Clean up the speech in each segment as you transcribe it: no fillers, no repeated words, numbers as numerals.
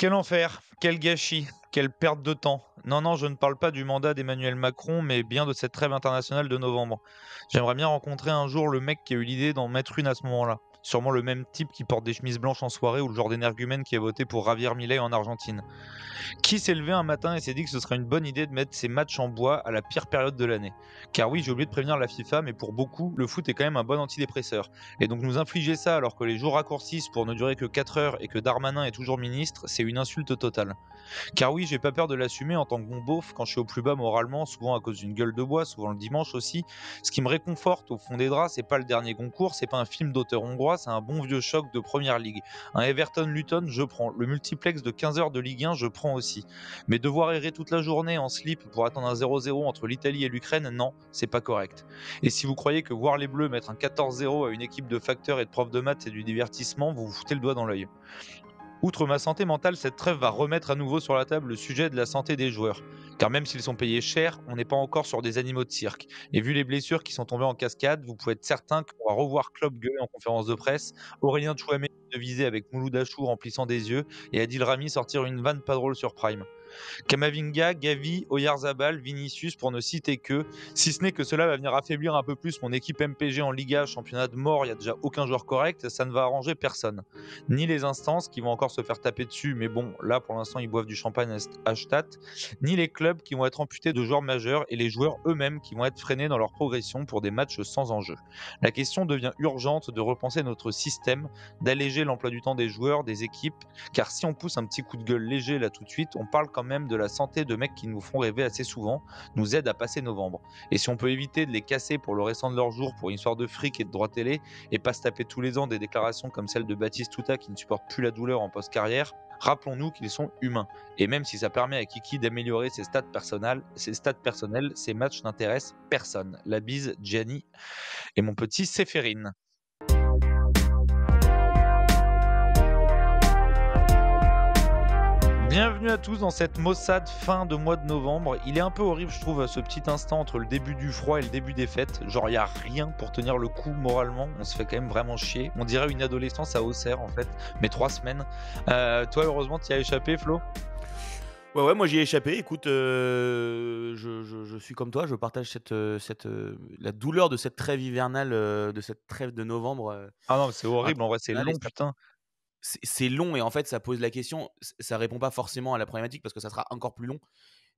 Quel enfer, quel gâchis, quelle perte de temps. Non, non, je ne parle pas du mandat d'Emmanuel Macron, mais bien de cette trêve internationale de novembre. J'aimerais bien rencontrer un jour le mec qui a eu l'idée d'en mettre une à ce moment-là. Sûrement le même type qui porte des chemises blanches en soirée ou le genre d'énergumène qui a voté pour Javier Milei en Argentine. Qui s'est levé un matin et s'est dit que ce serait une bonne idée de mettre ces matchs en bois à la pire période de l'année? Car oui, j'ai oublié de prévenir la FIFA, mais pour beaucoup, le foot est quand même un bon antidépresseur. Et donc nous infliger ça alors que les jours raccourcissent pour ne durer que 4 heures et que Darmanin est toujours ministre, c'est une insulte totale. Car oui, j'ai pas peur de l'assumer en tant que bon beauf quand je suis au plus bas moralement, souvent à cause d'une gueule de bois, souvent le dimanche aussi. Ce qui me réconforte au fond des draps, c'est pas le dernier concours, c'est pas un film d'auteur hongrois, c'est un bon vieux choc de première ligue. Un Everton-Luton, je prends. Le multiplex de 15 heures de Ligue 1, je prends aussi. Mais devoir errer toute la journée en slip pour attendre un 0-0 entre l'Italie et l'Ukraine, non, c'est pas correct. Et si vous croyez que voir les Bleus mettre un 14-0 à une équipe de facteurs et de profs de maths c'est du divertissement, vous vous foutez le doigt dans l'œil. Outre ma santé mentale, cette trêve va remettre à nouveau sur la table le sujet de la santé des joueurs. Car même s'ils sont payés cher, on n'est pas encore sur des animaux de cirque. Et vu les blessures qui sont tombées en cascade, vous pouvez être certain qu'on va revoir Klopp gueuler en conférence de presse, Aurélien Tchouameni deviser avec Mouloud Achour remplissant des yeux, et Adil Rami sortir une vanne pas drôle sur Prime. Kamavinga, Gavi, Oyarzabal, Vinicius pour ne citer que, si ce n'est que cela va venir affaiblir un peu plus mon équipe MPG en Liga, championnat de mort, il n'y a déjà aucun joueur correct, ça ne va arranger personne. Ni les instances qui vont encore se faire taper dessus, mais bon, là pour l'instant ils boivent du champagne à Stadt, ni les clubs qui vont être amputés de joueurs majeurs et les joueurs eux-mêmes qui vont être freinés dans leur progression pour des matchs sans enjeu. La question devient urgente de repenser notre système, d'alléger l'emploi du temps des joueurs, des équipes, car si on pousse un petit coup de gueule léger là tout de suite, on parle quand même de la santé de mecs qui nous font rêver assez souvent, nous aident à passer novembre. Et si on peut éviter de les casser pour le restant de leur jour pour une histoire de fric et de droit télé, et pas se taper tous les ans des déclarations comme celle de Baptiste Touta qui ne supporte plus la douleur en post-carrière, rappelons-nous qu'ils sont humains. Et même si ça permet à Kiki d'améliorer ses stats personnels, ces matchs n'intéressent personne. La bise, Gianni et mon petit Séphérine. Bienvenue à tous dans cette maussade fin de mois de novembre. Il est un peu horrible, je trouve, ce petit instant entre le début du froid et le début des fêtes. Genre, il n'y a rien pour tenir le coup moralement. On se fait quand même vraiment chier. On dirait une adolescence à Auxerre, en fait, mais 3 semaines. Toi, heureusement, tu y as échappé, Flo? Ouais, moi j'y ai échappé. Écoute, je suis comme toi, je partage la douleur de cette trêve hivernale, de cette trêve de novembre. Ah non, c'est horrible, en vrai, c'est long, Ça- putain. c'est long et en fait ça pose la question. Ça répond pas forcément à la problématique parce que ça sera encore plus long.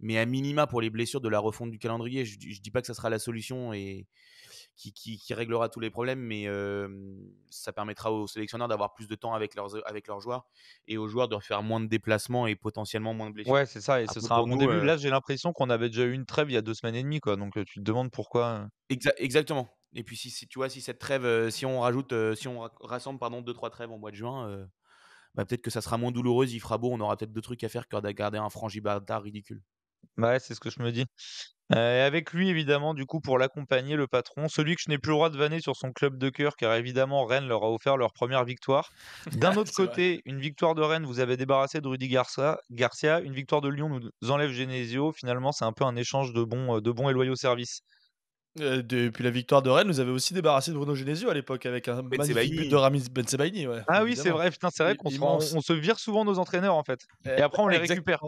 Mais à minima pour les blessures de la refonte du calendrier, je dis pas que ça sera la solution et qui réglera tous les problèmes, mais ça permettra aux sélectionneurs d'avoir plus de temps avec leurs joueurs et aux joueurs de faire moins de déplacements et potentiellement moins de blessures. Ouais, c'est ça, et ce Après, sera un pour bon nous, début. Là, j'ai l'impression qu'on avait déjà eu une trêve il y a 2 semaines et demie, quoi. Donc, tu te demandes pourquoi. exactement. Et puis si tu vois, si cette trêve, si on rajoute, si on rassemble pardon 2-3 trêves en mois de juin, bah, peut-être que ça sera moins douloureux, il fera beau, on aura peut-être 2 trucs à faire que de garder un Frangibarda ridicule. Ouais, c'est ce que je me dis. Avec lui évidemment du coup pour l'accompagner le patron, celui que je n'ai plus le droit de vanner sur son club de cœur car évidemment Rennes leur a offert leur première victoire. D'un autre C'est vrai. côté, une victoire de Rennes vous avez débarrassé de Rudy Garcia, une victoire de Lyon nous enlève Genesio. Finalement, c'est un peu un échange de bons et loyaux services. Depuis la victoire de Rennes, vous avez aussi débarrassé de Bruno Genesio à l'époque avec un Ben magnifique but de Ramiz Bensebaini. Ouais, Ah oui, c'est évidemment. vrai, putain, c'est vrai qu'on Immense. on se vire souvent nos entraîneurs en fait. Et après on les récupère.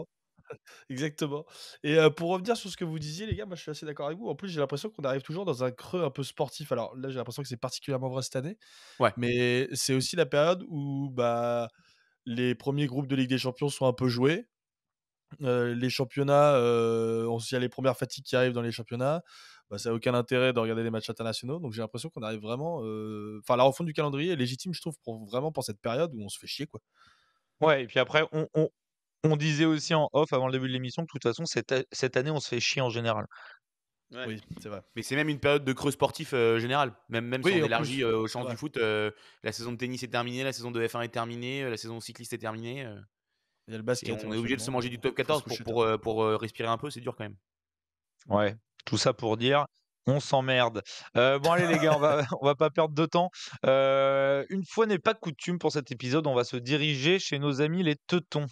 Exactement. Exactement. Et pour revenir sur ce que vous disiez, les gars, moi je suis assez d'accord avec vous. En plus, j'ai l'impression qu'on arrive toujours dans un creux un peu sportif. Alors là, j'ai l'impression que c'est particulièrement vrai cette année. Ouais. Mais c'est aussi la période où bah, les premiers groupes de Ligue des Champions sont un peu joués. Les championnats, il y a les premières fatigues qui arrivent dans les championnats. Bah, ça n'a aucun intérêt de regarder les matchs internationaux. Donc j'ai l'impression qu'on arrive vraiment. Enfin, la refonte du calendrier est légitime, je trouve, vraiment pour cette période où on se fait chier, quoi. Ouais, et puis après on disait aussi en off avant le début de l'émission que de toute façon cette année on se fait chier en général. Ouais. Oui, c'est vrai. Mais c'est même une période de creux sportif général. Même si Oui, on en élargit plus, au c'est champ vrai. du foot, la saison de tennis est terminée, la saison de F1 est terminée, la saison cycliste est terminée. Il y a le Et basket. on est obligé de se éventuellement, manger du top faut 14 se coucher pour respirer un peu, c'est dur quand même. Ouais, tout ça pour dire, on s'emmerde. Bon allez les gars, on va on va pas perdre de temps. Une fois n'est pas coutume pour cet épisode, on va se diriger chez nos amis les Teutons.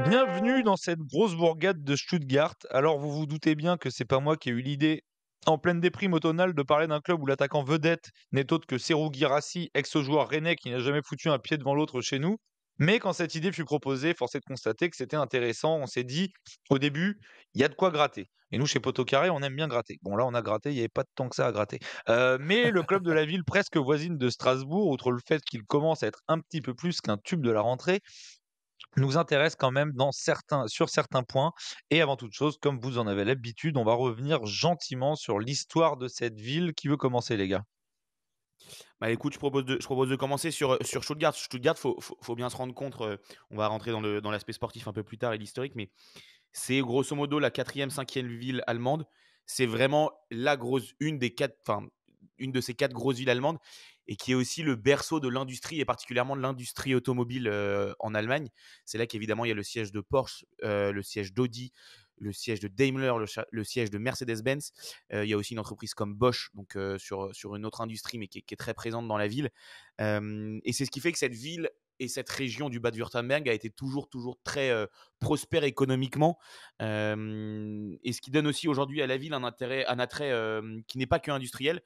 Bienvenue dans cette grosse bourgade de Stuttgart. Alors vous vous doutez bien que c'est pas moi qui ai eu l'idée en pleine déprime automnale de parler d'un club où l'attaquant vedette n'est autre que Serhou Guirassy, ex-joueur rennais qui n'a jamais foutu un pied devant l'autre chez nous. Mais quand cette idée fut proposée, force est de constater que c'était intéressant. On s'est dit, au début, il y a de quoi gratter. Et nous, chez Poteau Carré, on aime bien gratter. Bon, là, on a gratté, il n'y avait pas de temps que ça à gratter. Mais le club de la ville, presque voisine de Strasbourg, outre le fait qu'il commence à être un petit peu plus qu'un tube de la rentrée, nous intéresse quand même sur certains points. Et avant toute chose, comme vous en avez l'habitude, on va revenir gentiment sur l'histoire de cette ville. Qui veut commencer, les gars? Bah écoute, je propose de commencer sur Stuttgart. Stuttgart, faut bien se rendre compte, on va rentrer dans l'aspect sportif un peu plus tard et l'historique, mais c'est grosso modo la quatrième, cinquième ville allemande. C'est vraiment une de ces 4 grosses villes allemandes et qui est aussi le berceau de l'industrie et particulièrement de l'industrie automobile en Allemagne. C'est là qu'évidemment il y a le siège de Porsche, le siège d'Audi, le siège de Daimler, le siège de Mercedes-Benz. Il y a aussi une entreprise comme Bosch, donc sur une autre industrie, mais qui est très présente dans la ville. Et c'est ce qui fait que cette ville et cette région du Bade-Württemberg a été toujours très prospère économiquement. Et ce qui donne aussi aujourd'hui à la ville un attrait qui n'est pas que industriel,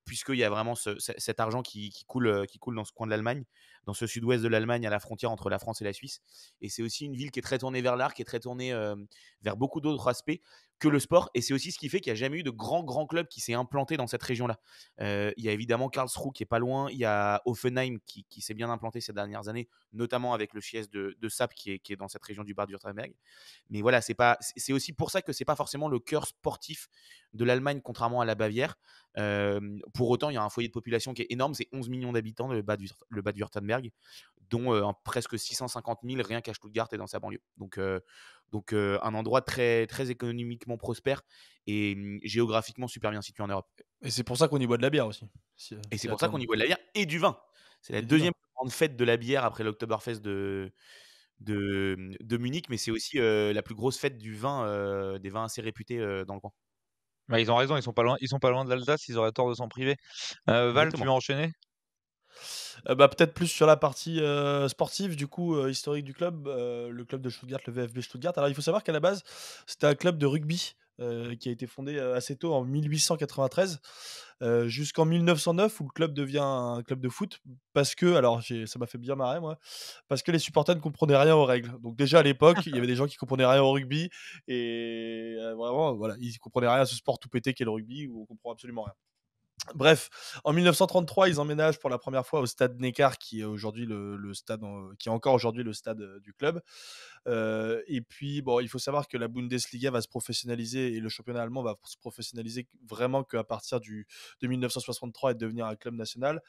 puisqu'il y a vraiment cet argent qui coule dans ce coin de l'Allemagne, dans ce sud-ouest de l'Allemagne, à la frontière entre la France et la Suisse. Et c'est aussi une ville qui est très tournée vers l'art, qui est très tournée vers beaucoup d'autres aspects que le sport. Et c'est aussi ce qui fait qu'il n'y a jamais eu de grand club qui s'est implanté dans cette région-là. Il y a évidemment Karlsruhe qui est pas loin, il y a Offenheim qui s'est bien implanté ces dernières années, notamment avec le Chies de Sap qui est dans cette région du Bade-Württemberg. Mais voilà, c'est aussi pour ça que c'est pas forcément le cœur sportif de l'Allemagne, contrairement à la Bavière. Pour autant, il y a un foyer de population qui est énorme, c'est 11 millions d'habitants, le Bade-Württemberg, dont presque 650 000 rien qu'à Stuttgart et dans sa banlieue. Donc, un endroit très économiquement prospère et géographiquement super bien situé en Europe. Et c'est pour ça qu'on y boit de la bière aussi. Et c'est pour ça qu'on y boit de la bière et du vin. C'est la deuxième plus grande fête de la bière après l'Oktoberfest de Munich, mais c'est aussi la plus grosse fête du vin, des vins assez réputés dans le coin. Bah, ils ont raison, ils sont pas loin de l'Alsace, ils auraient tort de s'en priver. Val, tu Exactement. veux enchaîner? Peut-être plus sur la partie sportive, du coup, historique du club, le club de Stuttgart, le VfB Stuttgart. Alors, il faut savoir qu'à la base, c'était un club de rugby qui a été fondé assez tôt, en 1893, jusqu'en 1909, où le club devient un club de foot, parce que, alors, ça m'a fait bien marrer, moi, parce que les supporters ne comprenaient rien aux règles. Donc, déjà à l'époque, il y avait des gens qui comprenaient rien au rugby, et vraiment, voilà, ils comprenaient rien à ce sport tout pété qu'est le rugby, où on comprend absolument rien. Bref, en 1933, ils emménagent pour la première fois au stade Neckar, qui est aujourd'hui le stade, qui est encore aujourd'hui le stade du club. Et puis, bon, il faut savoir que la Bundesliga va se professionnaliser et le championnat allemand va se professionnaliser vraiment qu'à partir de 1963 et devenir un club national,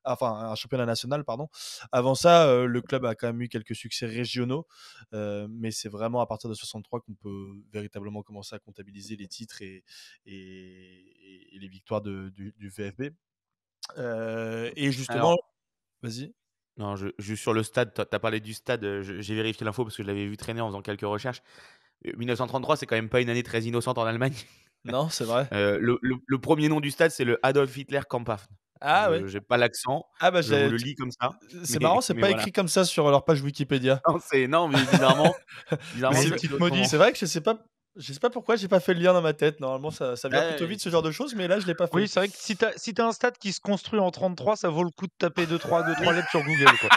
enfin un championnat national, pardon. Avant ça, le club a quand même eu quelques succès régionaux, mais c'est vraiment à partir de 63 qu'on peut véritablement commencer à comptabiliser les titres et les victoires du VfB. Et justement, Alors, vas-y. non, juste sur le stade, tu as parlé du stade, j'ai vérifié l'info parce que je l'avais vu traîner en faisant quelques recherches. 1933, c'est quand même pas une année très innocente en Allemagne. Non, c'est vrai. Le premier nom du stade, c'est le Adolf Hitler Kampfhafen. Ah ouais. J'ai pas l'accent, Ah bah je vous le lis comme ça. c'est marrant, c'est Mais pas voilà. écrit comme ça sur leur page Wikipédia. Non, mais bizarrement, Mais c'est c'est une écrit petite maudite. autrement. c'est vrai que je sais pas pourquoi j'ai pas fait le lien dans ma tête. Normalement, ça vient plutôt Ouais, vite ce genre de choses, mais là, je l'ai pas Oui, fait. c'est vrai que si t'as un stade qui se construit en 33, ça vaut le coup de taper 2-3 lettres sur Google, quoi.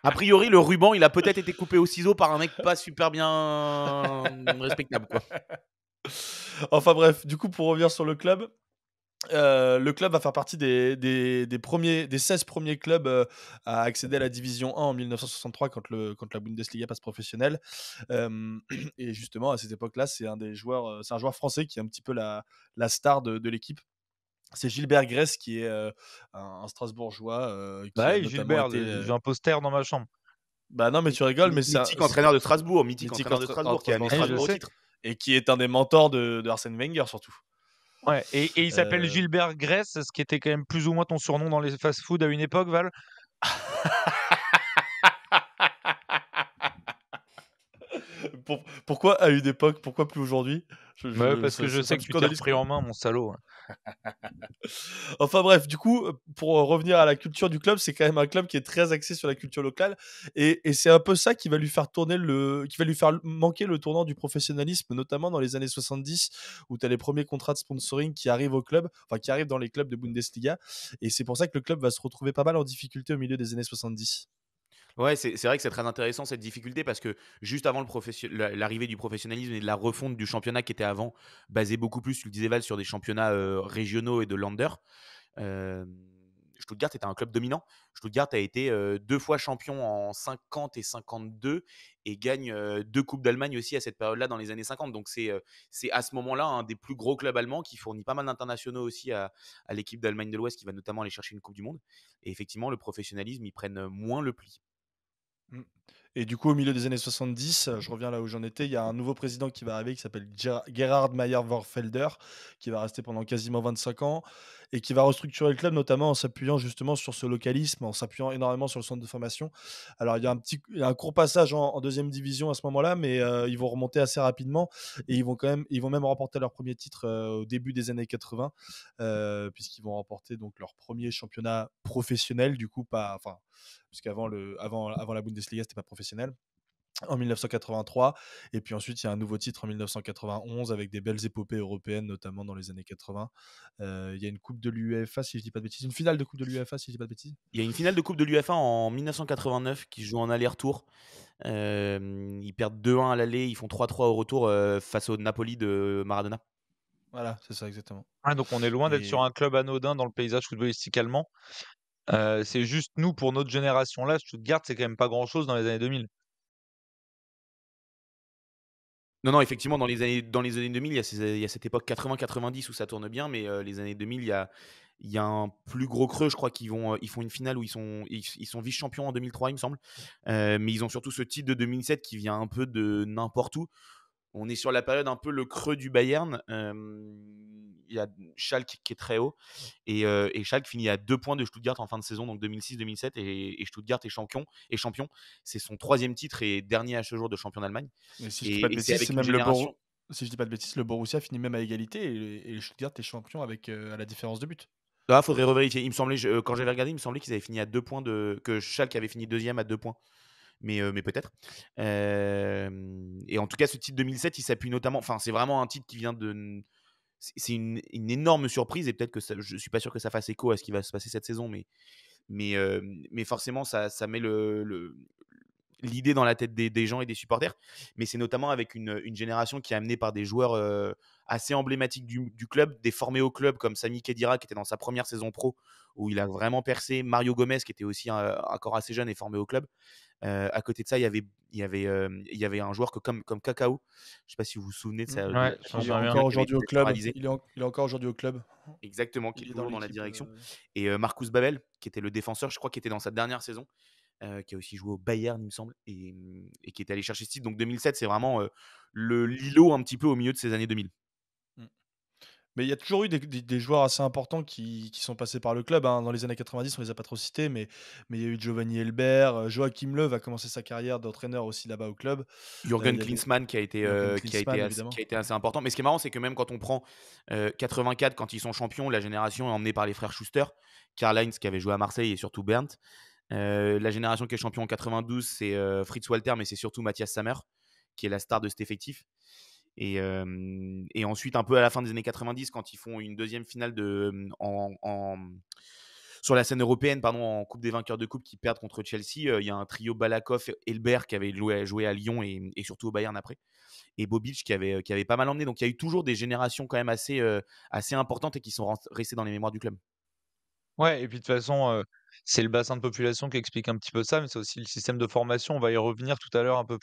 a priori, le ruban, il a peut-être été coupé au ciseau par un mec pas super bien respectable, quoi. Enfin bref, du coup, pour revenir sur le club va faire partie des 16 premiers clubs à accéder à la Division 1 en 1963 quand la Bundesliga passe professionnelle. Et justement, à cette époque-là, c'est un joueur français qui est un petit peu la star de l'équipe. C'est Gilbert Gress qui est un Strasbourgeois qui Bah a oui, notamment Gilbert, été. j'ai un poster dans ma chambre. Bah non, mais tu rigoles, mais Mythique entraîneur de Strasbourg, mythique qui a amené Eh, je Strasbourg au sais. titre. et qui est un des mentors de Arsène Wenger surtout. Ouais, et il s'appelle Euh, Gilbert Gress, ce qui était quand même plus ou moins ton surnom dans les fast-food à une époque, Val. Pourquoi à une époque, pourquoi plus aujourd'hui? Ouais, parce que je Ça sais me que tu t'es scandalise repris en main, mon salaud. Enfin bref, du coup, pour revenir à la culture du club, c'est quand même un club qui est très axé sur la culture locale et c'est un peu ça qui va lui faire qui va lui faire manquer le tournant du professionnalisme, notamment dans les années 70 où tu as les premiers contrats de sponsoring qui arrivent au club, enfin qui arrivent dans les clubs de Bundesliga et c'est pour ça que le club va se retrouver pas mal en difficulté au milieu des années 70. Ouais, c'est vrai que c'est très intéressant cette difficulté parce que juste avant l'arrivée du professionnalisme et de la refonte du championnat qui était avant basé beaucoup plus, tu le disais Val, sur des championnats régionaux et de Länder. euh, Stuttgart était un club dominant. Stuttgart a été 2 fois champion en 50 et 52 et gagne 2 coupes d'Allemagne aussi à cette période-là dans les années 50. Donc c'est à ce moment-là un des plus gros clubs allemands qui fournit pas mal d'internationaux aussi à l'équipe d'Allemagne de l'Ouest qui va notamment aller chercher une Coupe du Monde. Et effectivement, le professionnalisme, ils prennent moins le pli. Mm. Et du coup, au milieu des années 70, je reviens là où j'en étais, il y a un nouveau président qui va arriver qui s'appelle Gerhard Meyer-Warfelder, qui va rester pendant quasiment 25 ans et qui va restructurer le club, notamment en s'appuyant justement sur ce localisme, en s'appuyant énormément sur le centre de formation. Alors, il y a un court passage en deuxième division à ce moment-là, mais ils vont remonter assez rapidement et ils vont même remporter leur premier titre au début des années 80, puisqu'ils vont remporter donc leur premier championnat professionnel, du coup, pas, enfin, puisqu'avant avant la Bundesliga, c'était pas professionnel, en 1983. Et puis ensuite, il y a un nouveau titre en 1991 avec des belles épopées européennes, notamment dans les années 80. Il y a une Coupe de l'UEFA, si je dis pas de bêtises. Une finale de Coupe de l'UEFA, si je dis pas de bêtises. Il y a une finale de Coupe de l'UEFA en 1989 qui se joue en aller-retour. Ils perdent 2-1 à l'aller, ils font 3-3 au retour face au Napoli de Maradona. Voilà, c'est ça exactement. Ouais, donc on est loin d'être sur Et un club anodin dans le paysage footballistique allemand. C'est juste nous, pour notre génération là, Stuttgart, c'est quand même pas grand-chose dans les années 2000. Non, non, effectivement, dans les années 2000, il y a cette époque 80-90 où ça tourne bien, mais les années 2000, il y a un plus gros creux. Je crois ils font une finale où ils sont vice-champions en 2003, il me semble. Mais ils ont surtout ce titre de 2007 qui vient un peu de n'importe où. On est sur la période un peu le creux du Bayern. Il y a Schalke qui est très haut. Et Schalke finit à 2 points de Stuttgart en fin de saison, donc 2006-2007. Et Stuttgart est champion. C'est son 3e titre et dernier à ce jour de champion d'Allemagne. si je dis pas de Et c'est bêtises, avec c'est une même génération. si je dis pas de bêtises, le Borussia finit même à égalité et le Stuttgart est champion avec à la différence de but. Ah, faudrait revérifier. Il me semblait, quand j'avais regardé, il me semblait qu'ils avaient fini à 2 points que Schalke avait fini deuxième à 2 points. Mais peut-être. Et en tout cas, ce titre 2007, il s'appuie notamment. Enfin, c'est vraiment un titre qui vient de. C'est une énorme surprise et peut-être que je suis pas sûr que ça fasse écho à ce qui va se passer cette saison, mais forcément, ça met l'idée dans la tête des gens et des supporters. Mais c'est notamment avec une génération qui est amenée par des joueurs assez emblématiques du club, des formés au club comme Sami Khedira qui était dans sa première saison pro où il a vraiment percé, Mario Gomez qui était aussi encore assez jeune et formé au club. À côté de ça, il y avait un joueur comme Kakao. Je ne sais pas si vous vous souvenez de Ouais, la je m'en Il est souviens bien. candidature encore qui avait aujourd'hui été au club. naturalisée. Il est encore aujourd'hui au club. Exactement, qui Il est est dans toujours dans la l'équipe. direction. Et Marcus Babel, qui était le défenseur, je crois, qui était dans sa dernière saison, qui a aussi joué au Bayern, il me semble, et qui était allé chercher ce titre. Donc 2007, c'est vraiment l'îlot un petit peu au milieu de ces années 2000. Mm. Mais il y a toujours eu des joueurs assez importants qui sont passés par le club, hein. Dans les années 90, on les a pas trop cités, mais il y a eu Giovanni Elbert, Joachim Löw a commencé sa carrière d'entraîneur aussi là-bas au club. Il Jürgen y avait Klinsmann qui a été, Jürgen qui a été Klinsmann, assez, évidemment. qui a été assez important. Mais ce qui est marrant, c'est que même quand on prend 84, quand ils sont champions, la génération est emmenée par les frères Schuster, Karl-Heinz qui avait joué à Marseille et surtout Bernd. La génération qui est champion en 92, c'est Fritz Walter, mais c'est surtout Matthias Sammer, qui est la star de cet effectif. Et ensuite, un peu à la fin des années 90, quand ils font une deuxième finale sur la scène européenne, pardon, en Coupe des vainqueurs de Coupe, qui perdent contre Chelsea, il y a un trio Balakov, Elbert qui avait joué à Lyon et surtout au Bayern après, et Bobic qui avait pas mal emmené. Donc il y a eu toujours des générations quand même assez importantes et qui sont restées dans les mémoires du club. Ouais, et puis de toute façon, c'est le bassin de population qui explique un petit peu ça, mais c'est aussi le système de formation. On va y revenir tout à l'heure un peu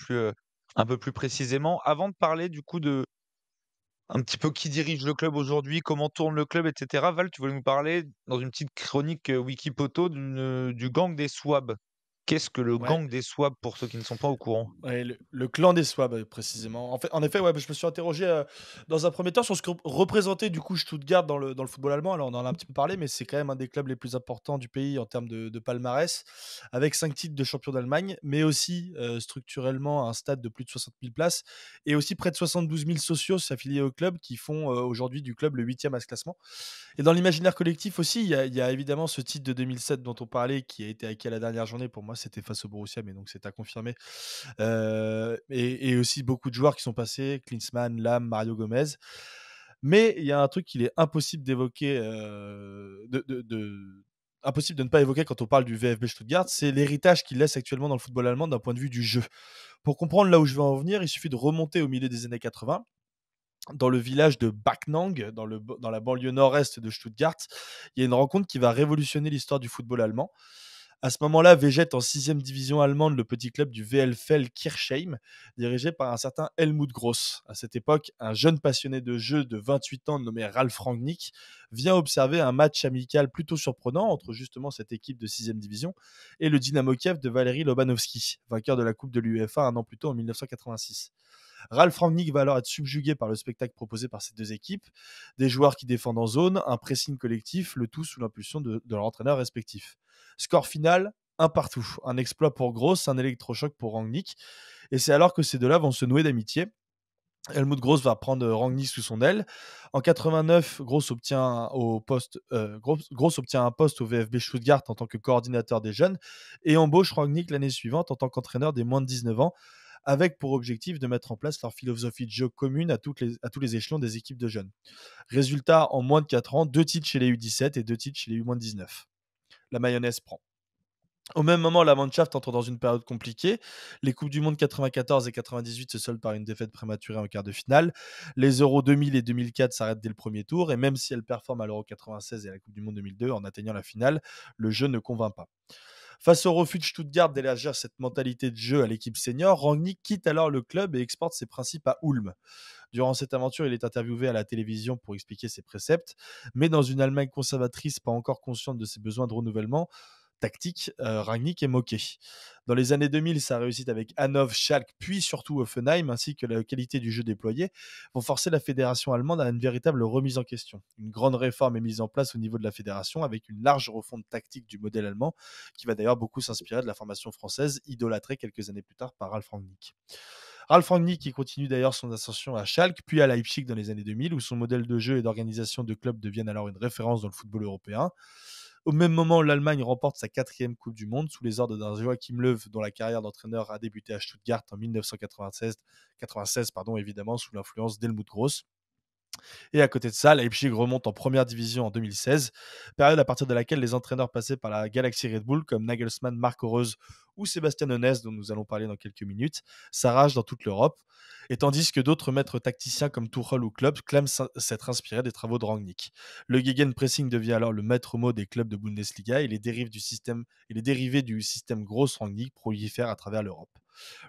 plus précisément. Avant de parler du coup de un petit peu qui dirige le club aujourd'hui, comment tourne le club, et cetera. Val, tu voulais nous parler dans une petite chronique Wikipoto du gang des Swabs. Qu'est-ce que le Ouais. gang des Swabs pour ceux qui ne sont pas au courant? Ouais, le clan des Swabs, précisément. En effet, ouais, bah, je me suis interrogé, dans un premier temps sur ce que représentait du coup Stuttgart dans le football allemand. Alors on en a un petit peu parlé, mais c'est quand même un des clubs les plus importants du pays en termes de palmarès, avec 5 titres de champion d'Allemagne, mais aussi, structurellement un stade de plus de 60 000 places et aussi près de 72 000 socios affiliés au club qui font, aujourd'hui du club le 8e à ce classement. Et dans l'imaginaire collectif aussi, il y a évidemment ce titre de 2007 dont on parlait qui a été acquis à la dernière journée. Pour moi, c'était face au Borussia, mais donc c'est à confirmer. Et aussi beaucoup de joueurs qui sont passés, Klinsmann, Lahm, Mario Gomez. Mais il y a un truc qu'il est impossible d'évoquer, impossible de ne pas évoquer quand on parle du VfB Stuttgart, c'est l'héritage qu'il laisse actuellement dans le football allemand d'un point de vue du jeu. Pour comprendre là où je veux en venir, il suffit de remonter au milieu des années 80 dans le village de Backnang, dans la banlieue nord-est de Stuttgart. Il y a une rencontre qui va révolutionner l'histoire du football allemand. À ce moment-là, végète en 6e division allemande le petit club du VfL Kirchheim, dirigé par un certain Helmut Gross. À cette époque, un jeune passionné de jeu de 28 ans nommé Ralf Rangnick vient observer un match amical plutôt surprenant entre justement cette équipe de 6e division et le Dynamo Kiev de Valéry Lobanovski, vainqueur de la Coupe de l'UEFA un an plus tôt en 1986. Ralf Rangnick va alors être subjugué par le spectacle proposé par ces deux équipes, des joueurs qui défendent en zone, un pressing collectif, le tout sous l'impulsion de leur entraîneur respectif. Score final, un partout. Un exploit pour Gross, un électrochoc pour Rangnick. Et c'est alors que ces deux-là vont se nouer d'amitié. Helmut Gross va prendre Rangnick sous son aile. En 89, Gross obtient un poste au VfB Stuttgart en tant que coordinateur des jeunes et embauche Rangnick l'année suivante en tant qu'entraîneur des moins de 19 ans, avec pour objectif de mettre en place leur philosophie de jeu commune à tous les échelons des équipes de jeunes. Résultat, en moins de 4 ans, 2 titres chez les U17 et 2 titres chez les U-19. La mayonnaise prend. Au même moment, la Mannschaft entre dans une période compliquée. Les Coupes du Monde 94 et 98 se soldent par une défaite prématurée en quart de finale. Les Euros 2000 et 2004 s'arrêtent dès le premier tour. Et même si elle performe à l'Euro 96 et à la Coupe du Monde 2002 en atteignant la finale, le jeu ne convainc pas. Face au refus de Stuttgart d'élargir cette mentalité de jeu à l'équipe senior, Rangnick quitte alors le club et exporte ses principes à Ulm. Durant cette aventure, il est interviewé à la télévision pour expliquer ses préceptes, mais dans une Allemagne conservatrice pas encore consciente de ses besoins de renouvellement tactique, Rangnick est moqué. Dans les années 2000, sa réussite avec Hanov, Schalke, puis surtout Offenheim, ainsi que la qualité du jeu déployé, vont forcer la fédération allemande à une véritable remise en question. Une grande réforme est mise en place au niveau de la fédération, avec une large refonte tactique du modèle allemand, qui va d'ailleurs beaucoup s'inspirer de la formation française, idolâtrée quelques années plus tard par Ralf Rangnick. Ralf Rangnick qui continue d'ailleurs son ascension à Schalke, puis à Leipzig dans les années 2000, où son modèle de jeu et d'organisation de club deviennent alors une référence dans le football européen. Au même moment, l'Allemagne remporte sa 4e Coupe du Monde sous les ordres d'un Joachim Löw, dont la carrière d'entraîneur a débuté à Stuttgart en 1996, évidemment, sous l'influence d'Helmut Gross. Et à côté de ça, Leipzig remonte en première division en 2016, période à partir de laquelle les entraîneurs passés par la Galaxy Red Bull, comme Nagelsmann, Marc Rose ou Sébastien Hoeneß, dont nous allons parler dans quelques minutes, s'arrachent dans toute l'Europe. Et tandis que d'autres maîtres tacticiens comme Tuchel ou Klopp clament s'être inspirés des travaux de Rangnick. Le gegenpressing devient alors le maître mot des clubs de Bundesliga et les dérivés du système Gross-Rangnick prolifèrent à travers l'Europe.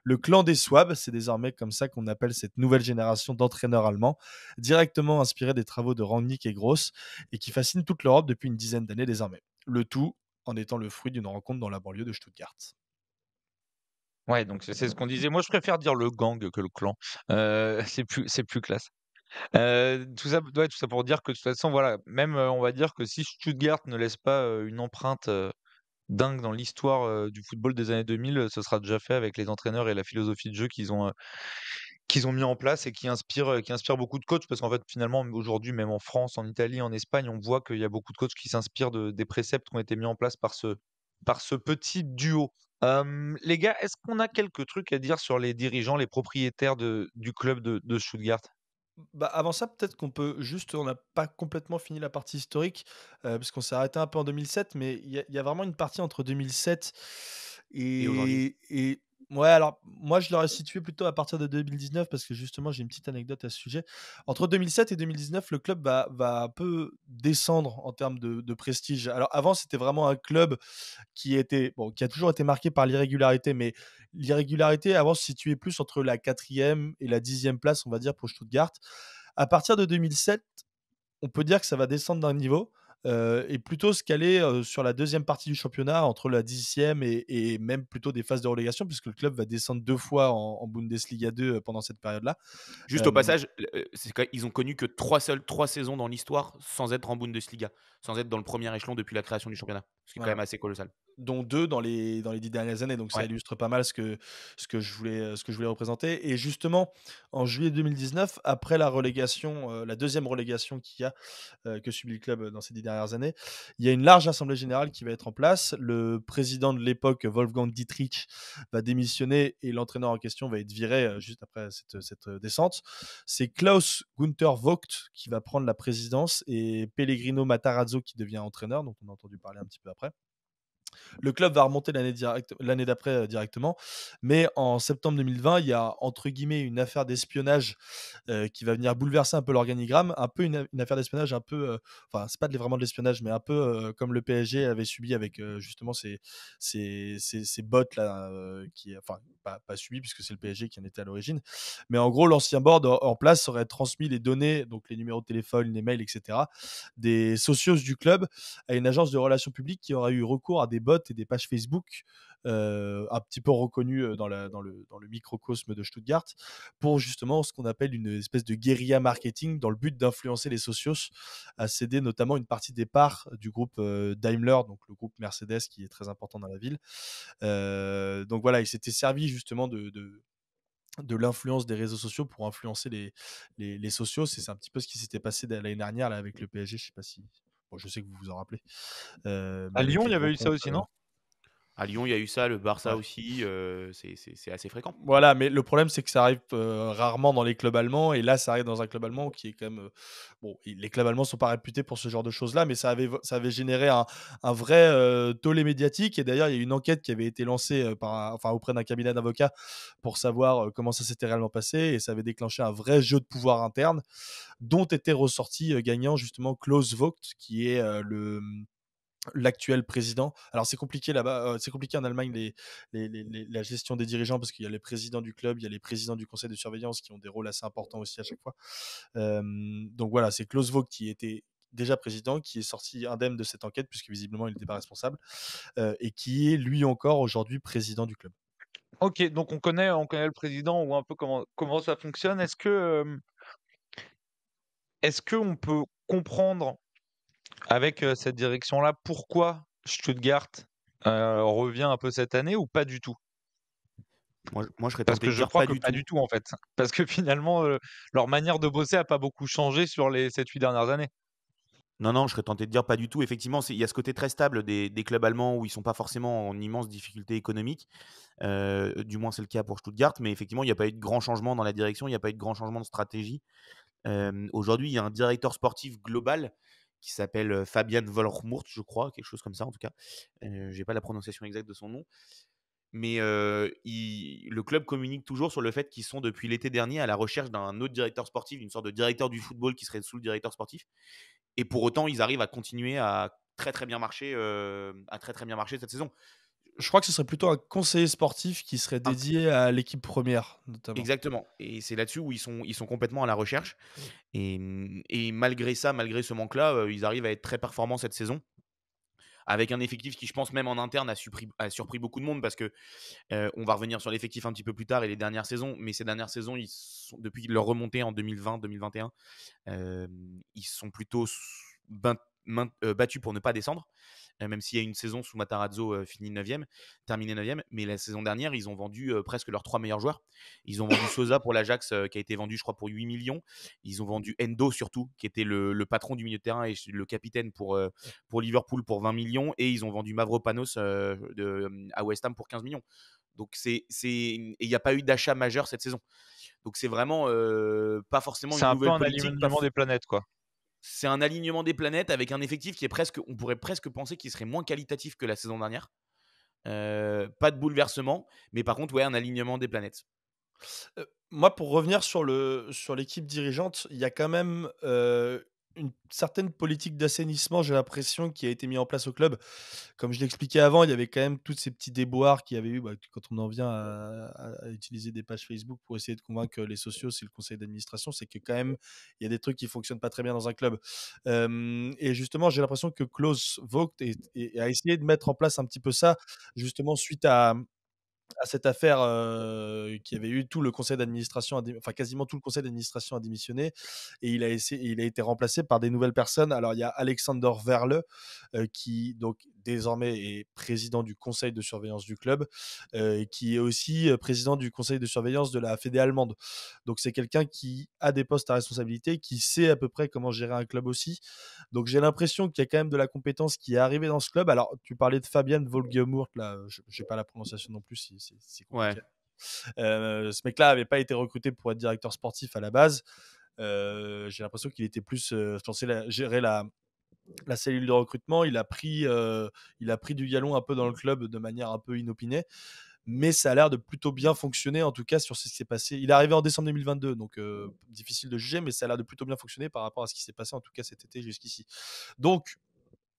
Le clan des Swabs, c'est désormais comme ça qu'on appelle cette nouvelle génération d'entraîneurs allemands, directement inspirés des travaux de Rangnick et Gross, et qui fascine toute l'Europe depuis une dizaine d'années désormais. Le tout en étant le fruit d'une rencontre dans la banlieue de Stuttgart. Ouais, donc c'est ce qu'on disait. Moi, je préfère dire le gang que le clan. C'est plus classe. Tout ça pour dire que de toute façon, voilà, même, on va dire que si Stuttgart ne laisse pas, une empreinte, dingue dans l'histoire, du football des années 2000, ce sera déjà fait avec les entraîneurs et la philosophie de jeu qu'ils ont mis en place et qui inspirent beaucoup de coachs. Parce qu'en fait, finalement, aujourd'hui, même en France, en Italie, en Espagne, on voit qu'il y a beaucoup de coachs qui s'inspirent des préceptes qui ont été mis en place par ce petit duo. Les gars, est-ce qu'on a quelques trucs à dire sur les dirigeants, les propriétaires du club de Stuttgart? Bah, avant ça, peut-être qu'on peut juste on n'a pas complètement fini la partie historique, parce qu'on s'est arrêté un peu en 2007, mais il y a vraiment une partie entre 2007 Et aujourd'hui? et ouais, alors moi, je l'aurais situé plutôt à partir de 2019 parce que justement, j'ai une petite anecdote à ce sujet. Entre 2007 et 2019, le club va un peu descendre en termes de prestige. Alors avant, c'était vraiment un club qui a toujours été marqué par l'irrégularité, mais l'irrégularité avant se situait plus entre la 4e et la 10e place, on va dire, pour Stuttgart. À partir de 2007, on peut dire que ça va descendre d'un niveau. et plutôt se caler, sur la deuxième partie du championnat entre la 10e et même plutôt des phases de relégation puisque le club va descendre 2 fois en Bundesliga 2, pendant cette période-là. Juste au Hem passage, ils ont connu que 3 saisons dans l'histoire sans être en Bundesliga, sans être dans le premier échelon depuis la création du championnat, ce qui est quand voilà. même assez colossal. Dont 2 dans les 10 dernières années, donc ça Ouais. illustre pas mal ce que je voulais représenter et justement, en juillet 2019, après la relégation, la 2e relégation que subit le club, dans ces 10 dernières années, il y a une large assemblée générale qui va être en place. Le président de l'époque, Wolfgang Dietrich, va démissionner et l'entraîneur en question va être viré, juste après cette descente. C'est Klaus Günther Vogt qui va prendre la présidence et Pellegrino Matarazzo qui devient entraîneur, dont on a entendu parler un petit peu après. Le club va remonter l'année d'après, directement, mais en septembre 2020, il y a entre guillemets une affaire d'espionnage, qui va venir bouleverser un peu l'organigramme, un peu une affaire d'espionnage un peu, enfin c'est pas vraiment de l'espionnage, mais un peu, comme le PSG avait subi avec, justement ces bots là, qui enfin pas subi puisque c'est le PSG qui en était à l'origine, mais en gros l'ancien board en place aurait transmis les données, donc les numéros de téléphone, les mails et cetera, des socios du club à une agence de relations publiques qui aurait eu recours à des bots et des pages Facebook, un petit peu reconnues, dans le microcosme de Stuttgart, pour justement ce qu'on appelle une espèce de guérilla marketing dans le but d'influencer les socios à céder notamment une partie des parts du groupe, Daimler, donc le groupe Mercedes qui est très important dans la ville. Donc voilà, il s'était servi justement de l'influence des réseaux sociaux pour influencer les socios. C'est un petit peu ce qui s'était passé l'année dernière là, avec le PSG. Je sais pas si. Bon, je sais que vous vous en rappelez. Mais À avec Lyon, il les y gros avait eu ça comptes. aussi, non? À Lyon, il y a eu ça, le Barça Ouais. aussi, c'est assez fréquent. Voilà, mais le problème, c'est que ça arrive rarement dans les clubs allemands. Et là, ça arrive dans un club allemand qui est quand même. Bon, les clubs allemands ne sont pas réputés pour ce genre de choses-là, mais ça avait généré un vrai tollé médiatique. Et d'ailleurs, il y a eu une enquête qui avait été lancée auprès d'un cabinet d'avocats pour savoir comment ça s'était réellement passé. Et ça avait déclenché un vrai jeu de pouvoir interne, dont était ressorti gagnant justement Klaus Vogt, qui est l'actuel président. Alors c'est compliqué là-bas, c'est compliqué en Allemagne la gestion des dirigeants parce qu'il y a les présidents du club, il y a les présidents du conseil de surveillance qui ont des rôles assez importants aussi à chaque fois. Donc voilà, c'est Klaus Vogt qui était déjà président, qui est sorti indemne de cette enquête puisque visiblement il n'était pas responsable, et qui est lui encore aujourd'hui président du club. Ok, donc on connaît le président ou un peu comment ça fonctionne. Est-ce qu'on peut comprendre avec cette direction-là pourquoi Stuttgart revient un peu cette année ou pas du tout? Moi, je serais Parce tenté que de je dire crois pas que du pas tout. du tout en fait. Parce que finalement, leur manière de bosser a pas beaucoup changé sur les 7-8 dernières années. Non, non, je serais tenté de dire pas du tout. Effectivement, il y a ce côté très stable des clubs allemands où ils sont pas forcément en immense difficulté économique. Du moins, c'est le cas pour Stuttgart. Mais effectivement, il n'y a pas eu de grand changement dans la direction, il n'y a pas eu de grand changement de stratégie. Aujourd'hui, il y a un directeur sportif global qui s'appelle Fabian Vollmurt, je crois, quelque chose comme ça en tout cas. J'ai pas la prononciation exacte de son nom. Mais le club communique toujours sur le fait qu'ils sont depuis l'été dernier à la recherche d'un autre directeur sportif, d'une sorte de directeur du football qui serait sous le directeur sportif. Et pour autant, ils arrivent à continuer à très très bien marcher, cette saison. Je crois que ce serait plutôt un conseiller sportif qui serait Un- dédié à l'équipe première, notamment. Exactement. Et c'est là-dessus où ils sont complètement à la recherche. Et malgré ça, malgré ce manque-là, ils arrivent à être très performants cette saison. Avec un effectif qui, je pense, même en interne, a surpris beaucoup de monde parce que on va revenir sur l'effectif un petit peu plus tard et les dernières saisons. Mais ces dernières saisons, depuis leur remontée en 2020-2021, ils sont plutôt battus pour ne pas descendre. Même s'il y a une saison sous Matarazzo terminé 9e. Mais la saison dernière, ils ont vendu presque leurs 3 meilleurs joueurs. Ils ont vendu Sosa pour l'Ajax, qui a été vendu, je crois, pour 8 millions. Ils ont vendu Endo, surtout, qui était le patron du milieu de terrain et le capitaine pour Liverpool pour 20 millions. Et ils ont vendu Mavropanos à West Ham pour 15 millions. Donc, et il n'y a pas eu d'achat majeur cette saison. Donc, c'est vraiment pas forcément C'est une un peu nouvelle un politique. alignement des planètes, quoi. C'est un alignement des planètes avec un effectif qui est on pourrait presque penser qu'il serait moins qualitatif que la saison dernière. Pas de bouleversement, mais par contre, ouais, un alignement des planètes. Moi, pour revenir sur l'équipe dirigeante, il y a quand même une certaine politique d'assainissement, j'ai l'impression, qui a été mis en place au club. Comme je l'expliquais avant, il y avait quand même tous ces petits déboires qu'il y avait eu, bah, quand on en vient à utiliser des pages Facebook pour essayer de convaincre les socios et le conseil d'administration, c'est que quand même, il y a des trucs qui fonctionnent pas très bien dans un club. Et justement, j'ai l'impression que Klaus Vogt a essayé de mettre en place un petit peu ça, justement suite à cette affaire qui avait eu tout le conseil d'administration, enfin quasiment tout le conseil d'administration a démissionné et il a été remplacé par des nouvelles personnes. Alors il y a Alexander Verle qui donc désormais est président du conseil de surveillance du club, qui est aussi président du conseil de surveillance de la Fédé allemande. Donc c'est quelqu'un qui a des postes à responsabilité, qui sait à peu près comment gérer un club aussi. Donc j'ai l'impression qu'il y a quand même de la compétence qui est arrivée dans ce club. Alors tu parlais de Fabian Wohlgemuth, là, je n'ai pas la prononciation non plus, c'est Ouais. compliqué. Ce mec-là n'avait pas été recruté pour être directeur sportif à la base. J'ai l'impression qu'il était plus censé gérer la cellule de recrutement. Il a pris du galon un peu dans le club de manière un peu inopinée. Mais ça a l'air de plutôt bien fonctionner, en tout cas, sur ce qui s'est passé. Il est arrivé en décembre 2022, donc difficile de juger, mais ça a l'air de plutôt bien fonctionner par rapport à ce qui s'est passé, en tout cas cet été jusqu'ici. Donc,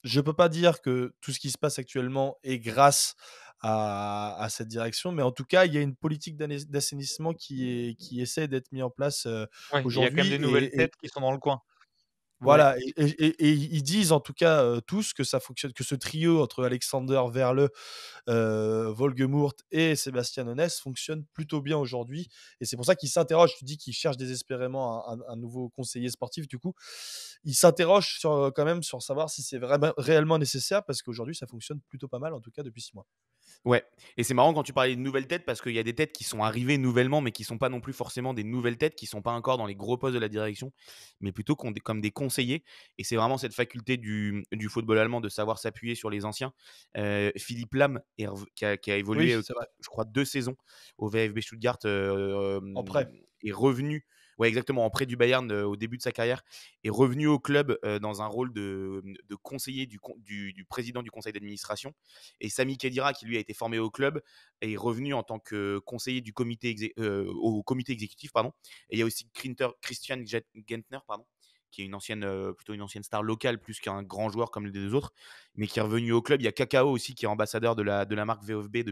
je peux pas dire que tout ce qui se passe actuellement est grâce à cette direction, mais en tout cas, il y a une politique d'assainissement qui essaie d'être mise en place Ouais, il y a quand même aujourd'hui. des nouvelles têtes qui sont dans le coin. Ouais. Voilà, et ils disent en tout cas tous que ça fonctionne, que ce trio entre Alexander Verle, Wohlgemuth et Sébastien Onès fonctionne plutôt bien aujourd'hui. Et c'est pour ça qu'ils s'interrogent. Tu dis qu'ils cherchent désespérément un nouveau conseiller sportif. Du coup, ils s'interrogent quand même sur savoir si c'est vraiment réellement nécessaire parce qu'aujourd'hui, ça fonctionne plutôt pas mal, en tout cas depuis 6 mois. Ouais, et c'est marrant quand tu parlais de nouvelles têtes parce qu'il y a des têtes qui sont arrivées nouvellement, mais qui sont pas non plus forcément des nouvelles têtes, qui sont pas encore dans les gros postes de la direction, mais plutôt comme des conseillers. Et c'est vraiment cette faculté du football allemand de savoir s'appuyer sur les anciens. Philippe Lam, qui a Oui, évolué, c'est vrai. je crois, 2 saisons au VfB Stuttgart, En prêt. est revenu. Ouais, exactement, en prêt du Bayern au début de sa carrière, est revenu au club dans un rôle de conseiller du président du conseil d'administration. Et Sami Khedira, qui lui a été formé au club, est revenu en tant que conseiller du au comité exécutif. Pardon. Et il y a aussi Christian Gentner, pardon, qui est plutôt une ancienne star locale plus qu'un grand joueur comme les deux autres, mais qui est revenu au club. Il y a Kakao aussi, qui est ambassadeur de la marque VfB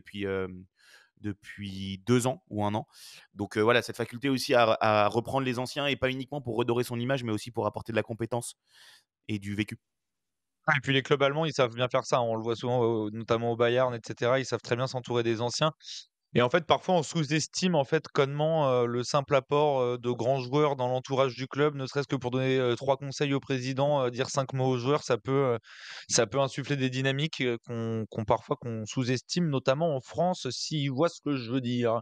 depuis 2 ans ou 1 an. Donc voilà, cette faculté aussi à reprendre les anciens, et pas uniquement pour redorer son image, mais aussi pour apporter de la compétence et du vécu. Ah, et puis les clubs allemands, ils savent bien faire ça. On le voit souvent, notamment au Bayern, et cetera. Ils savent très bien s'entourer des anciens. Et en fait, parfois, on sous-estime en fait connement le simple apport de grands joueurs dans l'entourage du club, ne serait-ce que pour donner 3 conseils au président, dire 5 mots aux joueurs, ça peut insuffler des dynamiques qu'on sous-estime, notamment en France, s'ils voient ce que je veux dire.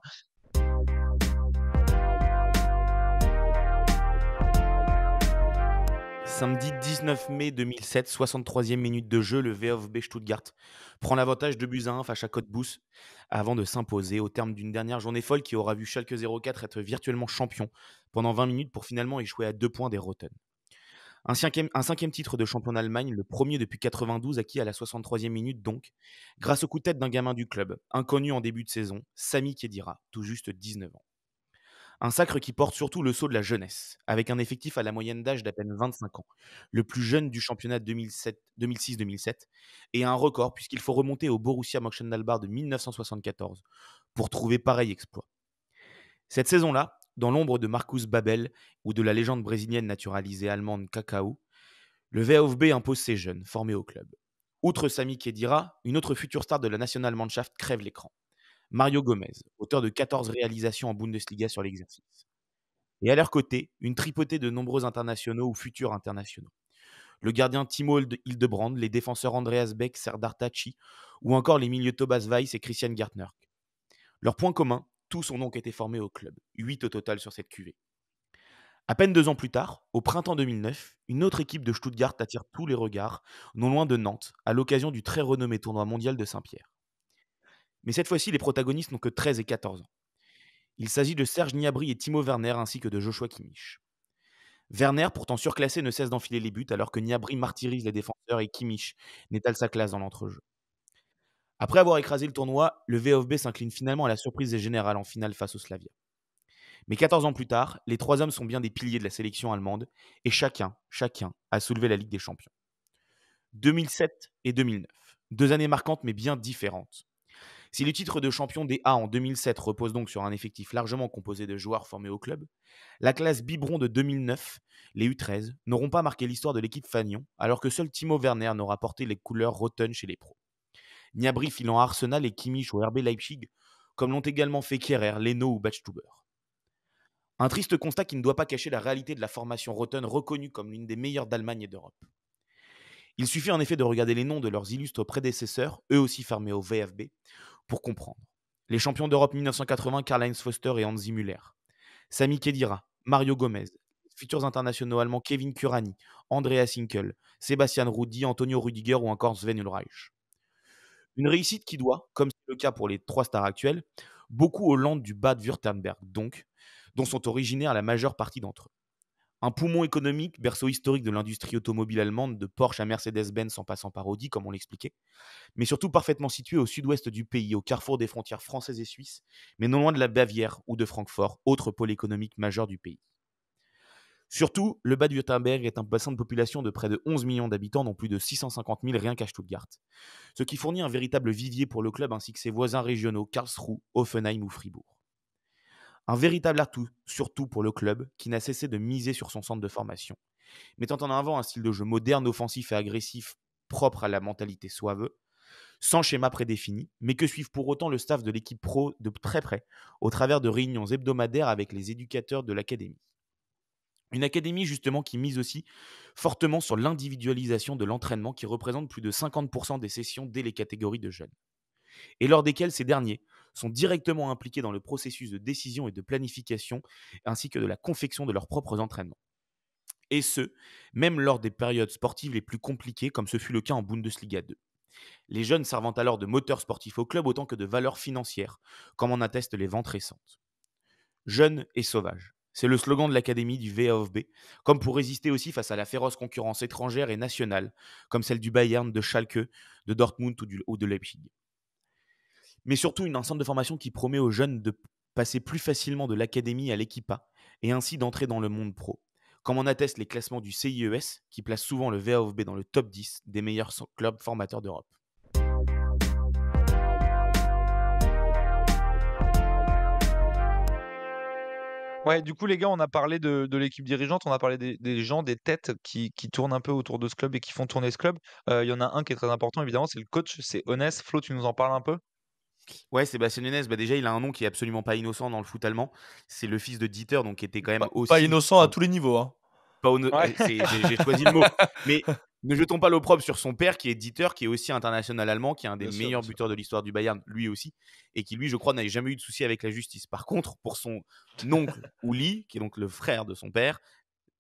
Samedi 19 mai 2007, 63e minute de jeu, le VfB Stuttgart prend l'avantage de buts à 1 face à Cottbus avant de s'imposer au terme d'une dernière journée folle qui aura vu Schalke 04 être virtuellement champion pendant 20 minutes pour finalement échouer à 2 points des Roten. Un cinquième titre de champion d'Allemagne, le premier depuis 92, acquis à la 63e minute donc, grâce au coup de tête d'un gamin du club, inconnu en début de saison, Sami Khedira, tout juste 19 ans. Un sacre qui porte surtout le sceau de la jeunesse, avec un effectif à la moyenne d'âge d'à peine 25 ans, le plus jeune du championnat 2006-2007, et un record puisqu'il faut remonter au Borussia Mönchengladbach de 1974 pour trouver pareil exploit. Cette saison-là, dans l'ombre de Marcus Babel ou de la légende brésilienne naturalisée allemande Kakao, le VfB impose ses jeunes, formés au club. Outre Sami Khedira, une autre future star de la Nationalmannschaft crève l'écran. Mario Gomez, auteur de 14 réalisations en Bundesliga sur l'exercice. Et à leur côté, une tripotée de nombreux internationaux ou futurs internationaux. Le gardien Timo Hildebrand, les défenseurs Andreas Beck, Serdar Taci, ou encore les milieux Tobias Weiss et Christian Gartner. Leur point commun, tous ont donc été formés au club, 8 au total sur cette cuvée. À peine 2 ans plus tard, au printemps 2009, une autre équipe de Stuttgart attire tous les regards, non loin de Nantes, à l'occasion du très renommé tournoi mondial de Saint-Pierre. Mais cette fois-ci, les protagonistes n'ont que 13 et 14 ans. Il s'agit de Serge Gnabry et Timo Werner ainsi que de Joshua Kimmich. Werner, pourtant surclassé, ne cesse d'enfiler les buts alors que Gnabry martyrise les défenseurs et Kimmich n'étale sa classe dans l'entrejeu. Après avoir écrasé le tournoi, le VfB s'incline finalement à la surprise des générales en finale face au Slavia. Mais 14 ans plus tard, les 3 hommes sont bien des piliers de la sélection allemande et chacun a soulevé la Ligue des Champions. 2007 et 2009, 2 années marquantes mais bien différentes. Si le titre de champion des A en 2007 repose donc sur un effectif largement composé de joueurs formés au club, la classe biberon de 2009, les U13, n'auront pas marqué l'histoire de l'équipe Fagnon, alors que seul Timo Werner n'aura porté les couleurs Rotten chez les pros. Gnabry filant à Arsenal et Kimmich au RB Leipzig, comme l'ont également fait Kehrer, Leno ou Bachstuber. Un triste constat qui ne doit pas cacher la réalité de la formation Rotten reconnue comme l'une des meilleures d'Allemagne et d'Europe. Il suffit en effet de regarder les noms de leurs illustres prédécesseurs, eux aussi formés au VfB, pour comprendre. Les champions d'Europe 1980, Karl-Heinz Foster et Hansi Müller. Sami Khedira, Mario Gomez, futurs internationaux allemands Kevin Kurani, Andreas Hinkel, Sebastian Rudi, Antonio Rüdiger ou encore Sven Ulreich. Une réussite qui doit, comme c'est le cas pour les 3 stars actuelles, beaucoup aux Landes du Bade-Württemberg, donc, dont sont originaires la majeure partie d'entre eux. Un poumon économique, berceau historique de l'industrie automobile allemande, de Porsche à Mercedes-Benz en passant par Audi, comme on l'expliquait, mais surtout parfaitement situé au sud-ouest du pays, au carrefour des frontières françaises et suisses, mais non loin de la Bavière ou de Francfort, autre pôle économique majeur du pays. Surtout, le Bade-Württemberg est un bassin de population de près de 11 millions d'habitants, dont plus de 650 000 rien qu'à Stuttgart, ce qui fournit un véritable vivier pour le club ainsi que ses voisins régionaux Karlsruhe, Offenheim ou Fribourg. Un véritable atout, surtout pour le club, qui n'a cessé de miser sur son centre de formation, mettant en avant un style de jeu moderne, offensif et agressif propre à la mentalité soiveux, sans schéma prédéfini, mais que suivent pour autant le staff de l'équipe pro de très près, au travers de réunions hebdomadaires avec les éducateurs de l'académie. Une académie justement qui mise aussi fortement sur l'individualisation de l'entraînement qui représente plus de 50% des sessions dès les catégories de jeunes, et lors desquelles ces derniers sont directement impliqués dans le processus de décision et de planification, ainsi que de la confection de leurs propres entraînements. Et ce, même lors des périodes sportives les plus compliquées, comme ce fut le cas en Bundesliga 2. Les jeunes servant alors de moteur sportif au club autant que de valeur financière, comme en attestent les ventes récentes. Jeunes et sauvages, c'est le slogan de l'académie du VfB, comme pour résister aussi face à la féroce concurrence étrangère et nationale, comme celle du Bayern, de Schalke, de Dortmund ou de Leipzig. Mais surtout un centre de formation qui promet aux jeunes de passer plus facilement de l'académie à l'équipa et ainsi d'entrer dans le monde pro, comme en attestent les classements du CIES qui placent souvent le VfB dans le top 10 des meilleurs clubs formateurs d'Europe. Ouais, du coup, les gars, on a parlé de l'équipe dirigeante, on a parlé des gens, des têtes qui tournent un peu autour de ce club et qui font tourner ce club. Il y en a un qui est très important, évidemment, c'est le coach, c'est Honest. Flo, tu nous en parles un peu? Ouais, Sébastien Nunes, déjà il a un nom qui est absolument pas innocent dans le foot allemand. C'est le fils de Dieter, donc qui était quand même Pas aussi... innocent à tous les niveaux. Hein. Pas Ouais. j'ai choisi le mot. Mais ne jetons pas l'opprobre sur son père, qui est Dieter, qui est aussi international allemand, qui est un des meilleurs buteurs de l'histoire du Bayern, lui aussi, et qui, lui, je crois, n'avait jamais eu de souci avec la justice. Par contre, pour son oncle Uli, qui est donc le frère de son père,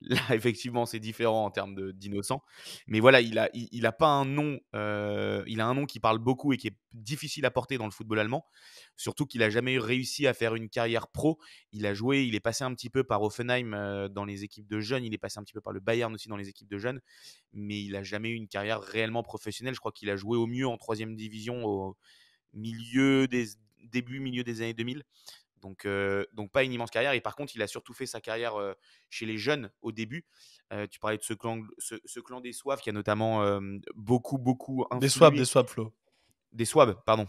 là, effectivement, c'est différent en termes d'innocent. Mais voilà, il a pas un nom. Il a un nom qui parle beaucoup et qui est difficile à porter dans le football allemand. Surtout qu'il n'a jamais réussi à faire une carrière pro. Il a joué, il est passé un petit peu par Offenheim dans les équipes de jeunes. Il est passé un petit peu par le Bayern aussi dans les équipes de jeunes. Mais il n'a jamais eu une carrière réellement professionnelle. Je crois qu'il a joué au mieux en 3e division au milieu des années 2000. Donc pas une immense carrière. Et par contre, il a surtout fait sa carrière chez les jeunes au début. Tu parlais de ce clan des Souaves qui a notamment beaucoup influé. Des swabs, Flo. Des Souaves, pardon.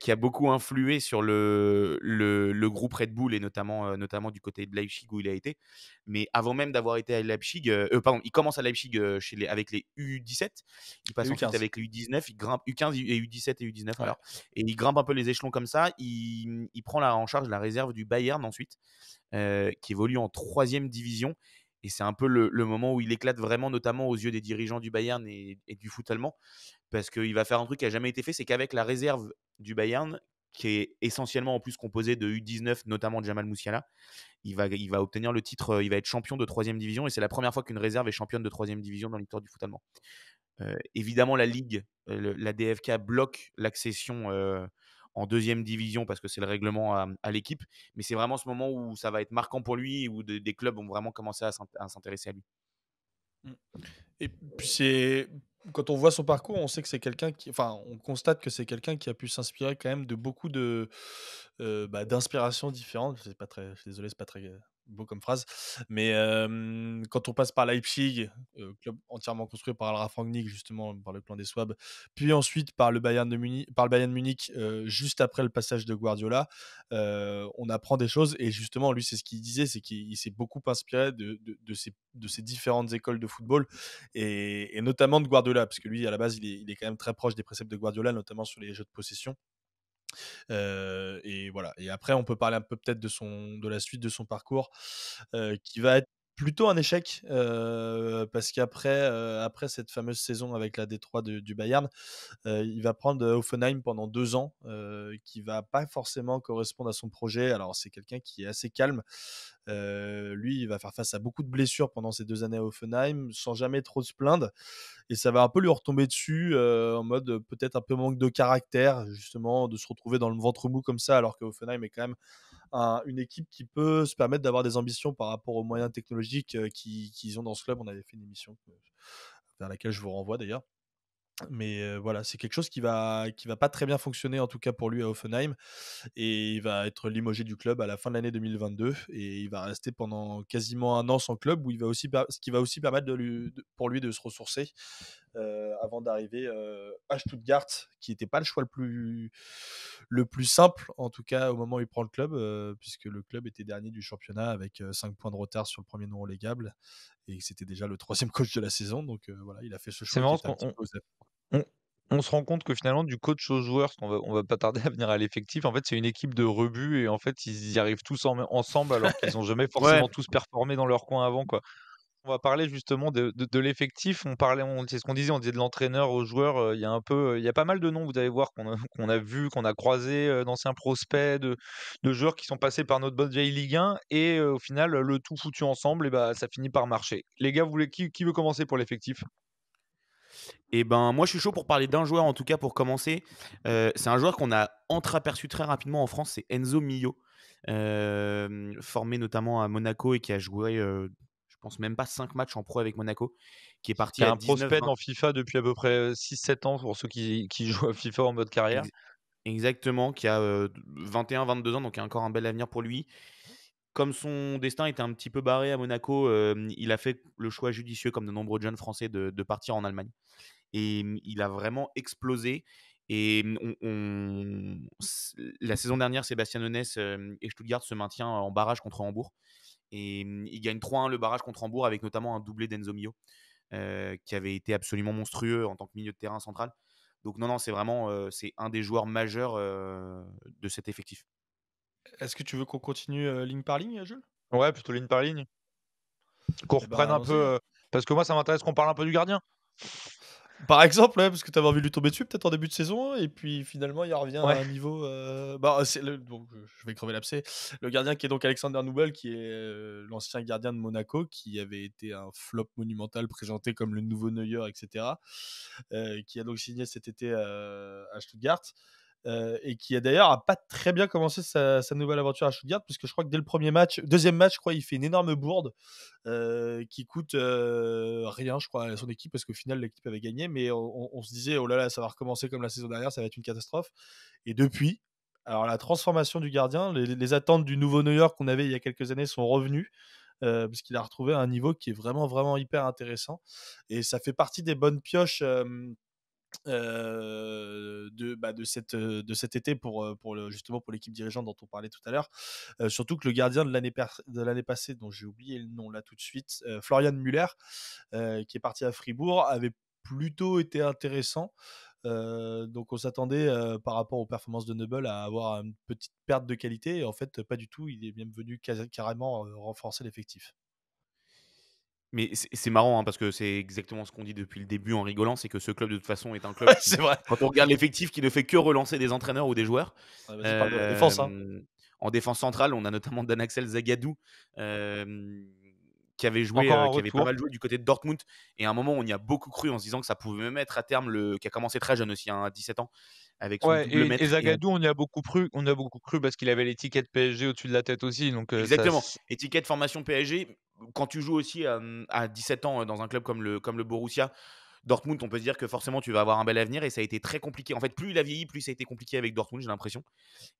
Qui a beaucoup influé sur le groupe Red Bull et notamment du côté de Leipzig où il a été. Mais avant même d'avoir été à Leipzig, il commence à Leipzig avec les U17. Il passe ensuite avec les U19, il grimpe U15 et U17 et U19. Ouais. Alors, et il grimpe un peu les échelons comme ça. Il prend en charge la réserve du Bayern ensuite, qui évolue en 3e division. Et c'est un peu le moment où il éclate vraiment, notamment aux yeux des dirigeants du Bayern et du foot allemand. Parce qu'il va faire un truc qui n'a jamais été fait, c'est qu'avec la réserve du Bayern, qui est essentiellement en plus composée de U19, notamment Jamal Musiala, il va obtenir le titre, il va être champion de 3e division, et c'est la première fois qu'une réserve est championne de 3e division dans l'histoire du foot allemand. Évidemment, la Ligue, la DFK bloque l'accession en 2e division parce que c'est le règlement à l'équipe, mais c'est vraiment ce moment où ça va être marquant pour lui, où des clubs vont vraiment commencer à s'intéresser à lui. Et puis c'est quand on voit son parcours, on sait que c'est quelqu'un qui enfin, on constate que c'est quelqu'un qui a pu s'inspirer quand même de beaucoup d'inspirations différentes. C'est pas très je suis désolé, c'est pas très, beau comme phrase, mais quand on passe par Leipzig, club entièrement construit par Ralf Rangnick justement, par le clan des Swabs, puis ensuite par le Bayern Munich, juste après le passage de Guardiola, on apprend des choses et justement lui, c'est ce qu'il disait, c'est qu'il s'est beaucoup inspiré de ces différentes écoles de football et notamment de Guardiola, parce que lui, à la base, il est quand même très proche des préceptes de Guardiola, notamment sur les jeux de possession. Et voilà. Et après, on peut parler un peu peut-être de la suite de son parcours, qui va être plutôt un échec, parce après cette fameuse saison avec la D3 du Bayern, il va prendre Hoffenheim pendant 2 ans, qui va pas forcément correspondre à son projet. Alors c'est quelqu'un qui est assez calme. Lui, il va faire face à beaucoup de blessures pendant ces 2 années à Hoffenheim, sans jamais trop se plaindre. Et ça va un peu lui retomber dessus, en mode, peut-être un peu manque de caractère, justement, de se retrouver dans le ventre mou comme ça, alors que Hoffenheim est quand même une équipe qui peut se permettre d'avoir des ambitions par rapport aux moyens technologiques qu'ils ont dans ce club. On avait fait une émission vers laquelle je vous renvoie d'ailleurs. Mais voilà, c'est quelque chose qui va pas très bien fonctionner, en tout cas pour lui à Hoffenheim. Et il va être limogé du club à la fin de l'année 2022 et il va rester pendant quasiment un an sans club, où ce qui va aussi permettre pour lui de se ressourcer, avant d'arriver à Stuttgart, qui n'était pas le choix le plus simple, en tout cas au moment où il prend le club, puisque le club était dernier du championnat avec 5 points de retard sur le premier non relégable et que c'était déjà le troisième coach de la saison. Donc voilà, il a fait ce C'est choix qui marrant était un parce petit qu'on peu osé. on on se rend compte que finalement du coach aux joueurs, parce qu'on va pas tarder à venir à l'effectif, en fait, c'est une équipe de rebut et en fait, ils y arrivent tous ensemble alors qu'ils ont jamais Ouais. forcément tous performé dans leur coin avant, quoi. On va parler justement de l'effectif. C'est ce qu'on disait, on disait de l'entraîneur aux joueurs. Il y a pas mal de noms, vous allez voir, qu'on a vu, qu'on a croisé, d'anciens prospects, de joueurs qui sont passés par notre bonne vieille Ligue 1 et au final, le tout foutu ensemble, et bah, ça finit par marcher. Les gars, qui veut commencer pour l'effectif? Et ben, moi, je suis chaud pour parler d'un joueur, en tout cas, pour commencer. C'est un joueur qu'on a entreaperçu très rapidement en France, c'est Enzo Mio, formé notamment à Monaco et qui a joué, je pense même pas 5 matchs en pro avec Monaco, qui est parti C'est à un prospect 19-20. dans FIFA depuis à peu près 6-7 ans pour ceux qui jouent à FIFA en mode carrière. Exactement, qui a 21-22 ans, donc il y a encore un bel avenir pour lui. Comme son destin était un petit peu barré à Monaco, il a fait le choix judicieux, comme de nombreux jeunes français, de partir en Allemagne. Et il a vraiment explosé. Et la saison dernière, Sébastien Hoeneß et Stuttgart se maintient en barrage contre Hambourg. Et il gagne 3-1 le barrage contre Hambourg avec notamment un doublé d'Enzo Mio, qui avait été absolument monstrueux en tant que milieu de terrain central. Donc non, c'est vraiment c'est un des joueurs majeurs de cet effectif. Est-ce que tu veux qu'on continue ligne par ligne, Jules? Ouais, plutôt ligne par ligne. Qu'on Eh ben, reprenne un peu, allons-y, hein. parce que moi, ça m'intéresse qu'on parle un peu du gardien. Par exemple, ouais, parce que tu avais envie de lui tomber dessus peut-être en début de saison, et puis finalement il revient à Ouais. un niveau. C'est donc je vais crever l'abcès. Le gardien qui est donc Alexander Nubel, qui est l'ancien gardien de Monaco, qui avait été un flop monumental présenté comme le nouveau Neuer, etc. Qui a donc signé cet été à Stuttgart. Et qui a d'ailleurs a pas très bien commencé sa nouvelle aventure à Stuttgart, puisque je crois que dès le deuxième match, je crois, il fait une énorme bourde qui coûte rien, je crois, à son équipe, parce qu'au final, l'équipe avait gagné, mais on se disait, oh là là, ça va recommencer comme la saison dernière, ça va être une catastrophe. Et depuis, alors la transformation du gardien, les attentes du nouveau New York qu'on avait il y a quelques années sont revenues, parce qu'il a retrouvé un niveau qui est vraiment, vraiment hyper intéressant. Et ça fait partie des bonnes pioches de cet été justement pour l'équipe dirigeante dont on parlait tout à l'heure. Surtout que le gardien de l'année passée, dont j'ai oublié le nom là tout de suite, Florian Müller, qui est parti à Fribourg, avait plutôt été intéressant. Donc on s'attendait par rapport aux performances de Noble à avoir une petite perte de qualité, et en fait pas du tout, il est même venu carrément renforcer l'effectif. Mais c'est marrant, hein, parce que c'est exactement ce qu'on dit depuis le début en rigolant, c'est que ce club de toute façon est un club Ouais, qui, c'est vrai. quand on regarde l'effectif, qui ne fait que relancer des entraîneurs ou des joueurs. Ouais, vas-y, parle de la défense, hein. En défense centrale, on a notamment Dan Axel Zagadou, qui avait joué, Encore un qui avait pas retour. mal joué du côté de Dortmund. Et à un moment, on y a beaucoup cru en se disant que ça pouvait même être à terme qui a commencé très jeune aussi, hein, à 17 ans, avec son Ouais, double et mètre. Zagadou, on y a beaucoup cru parce qu'il avait l'étiquette PSG au-dessus de la tête aussi, donc Exactement. Étiquette formation PSG. Quand tu joues aussi à 17 ans dans un club comme le Borussia, Dortmund, on peut se dire que forcément tu vas avoir un bel avenir et ça a été très compliqué. En fait, plus il a vieilli, plus ça a été compliqué avec Dortmund, j'ai l'impression.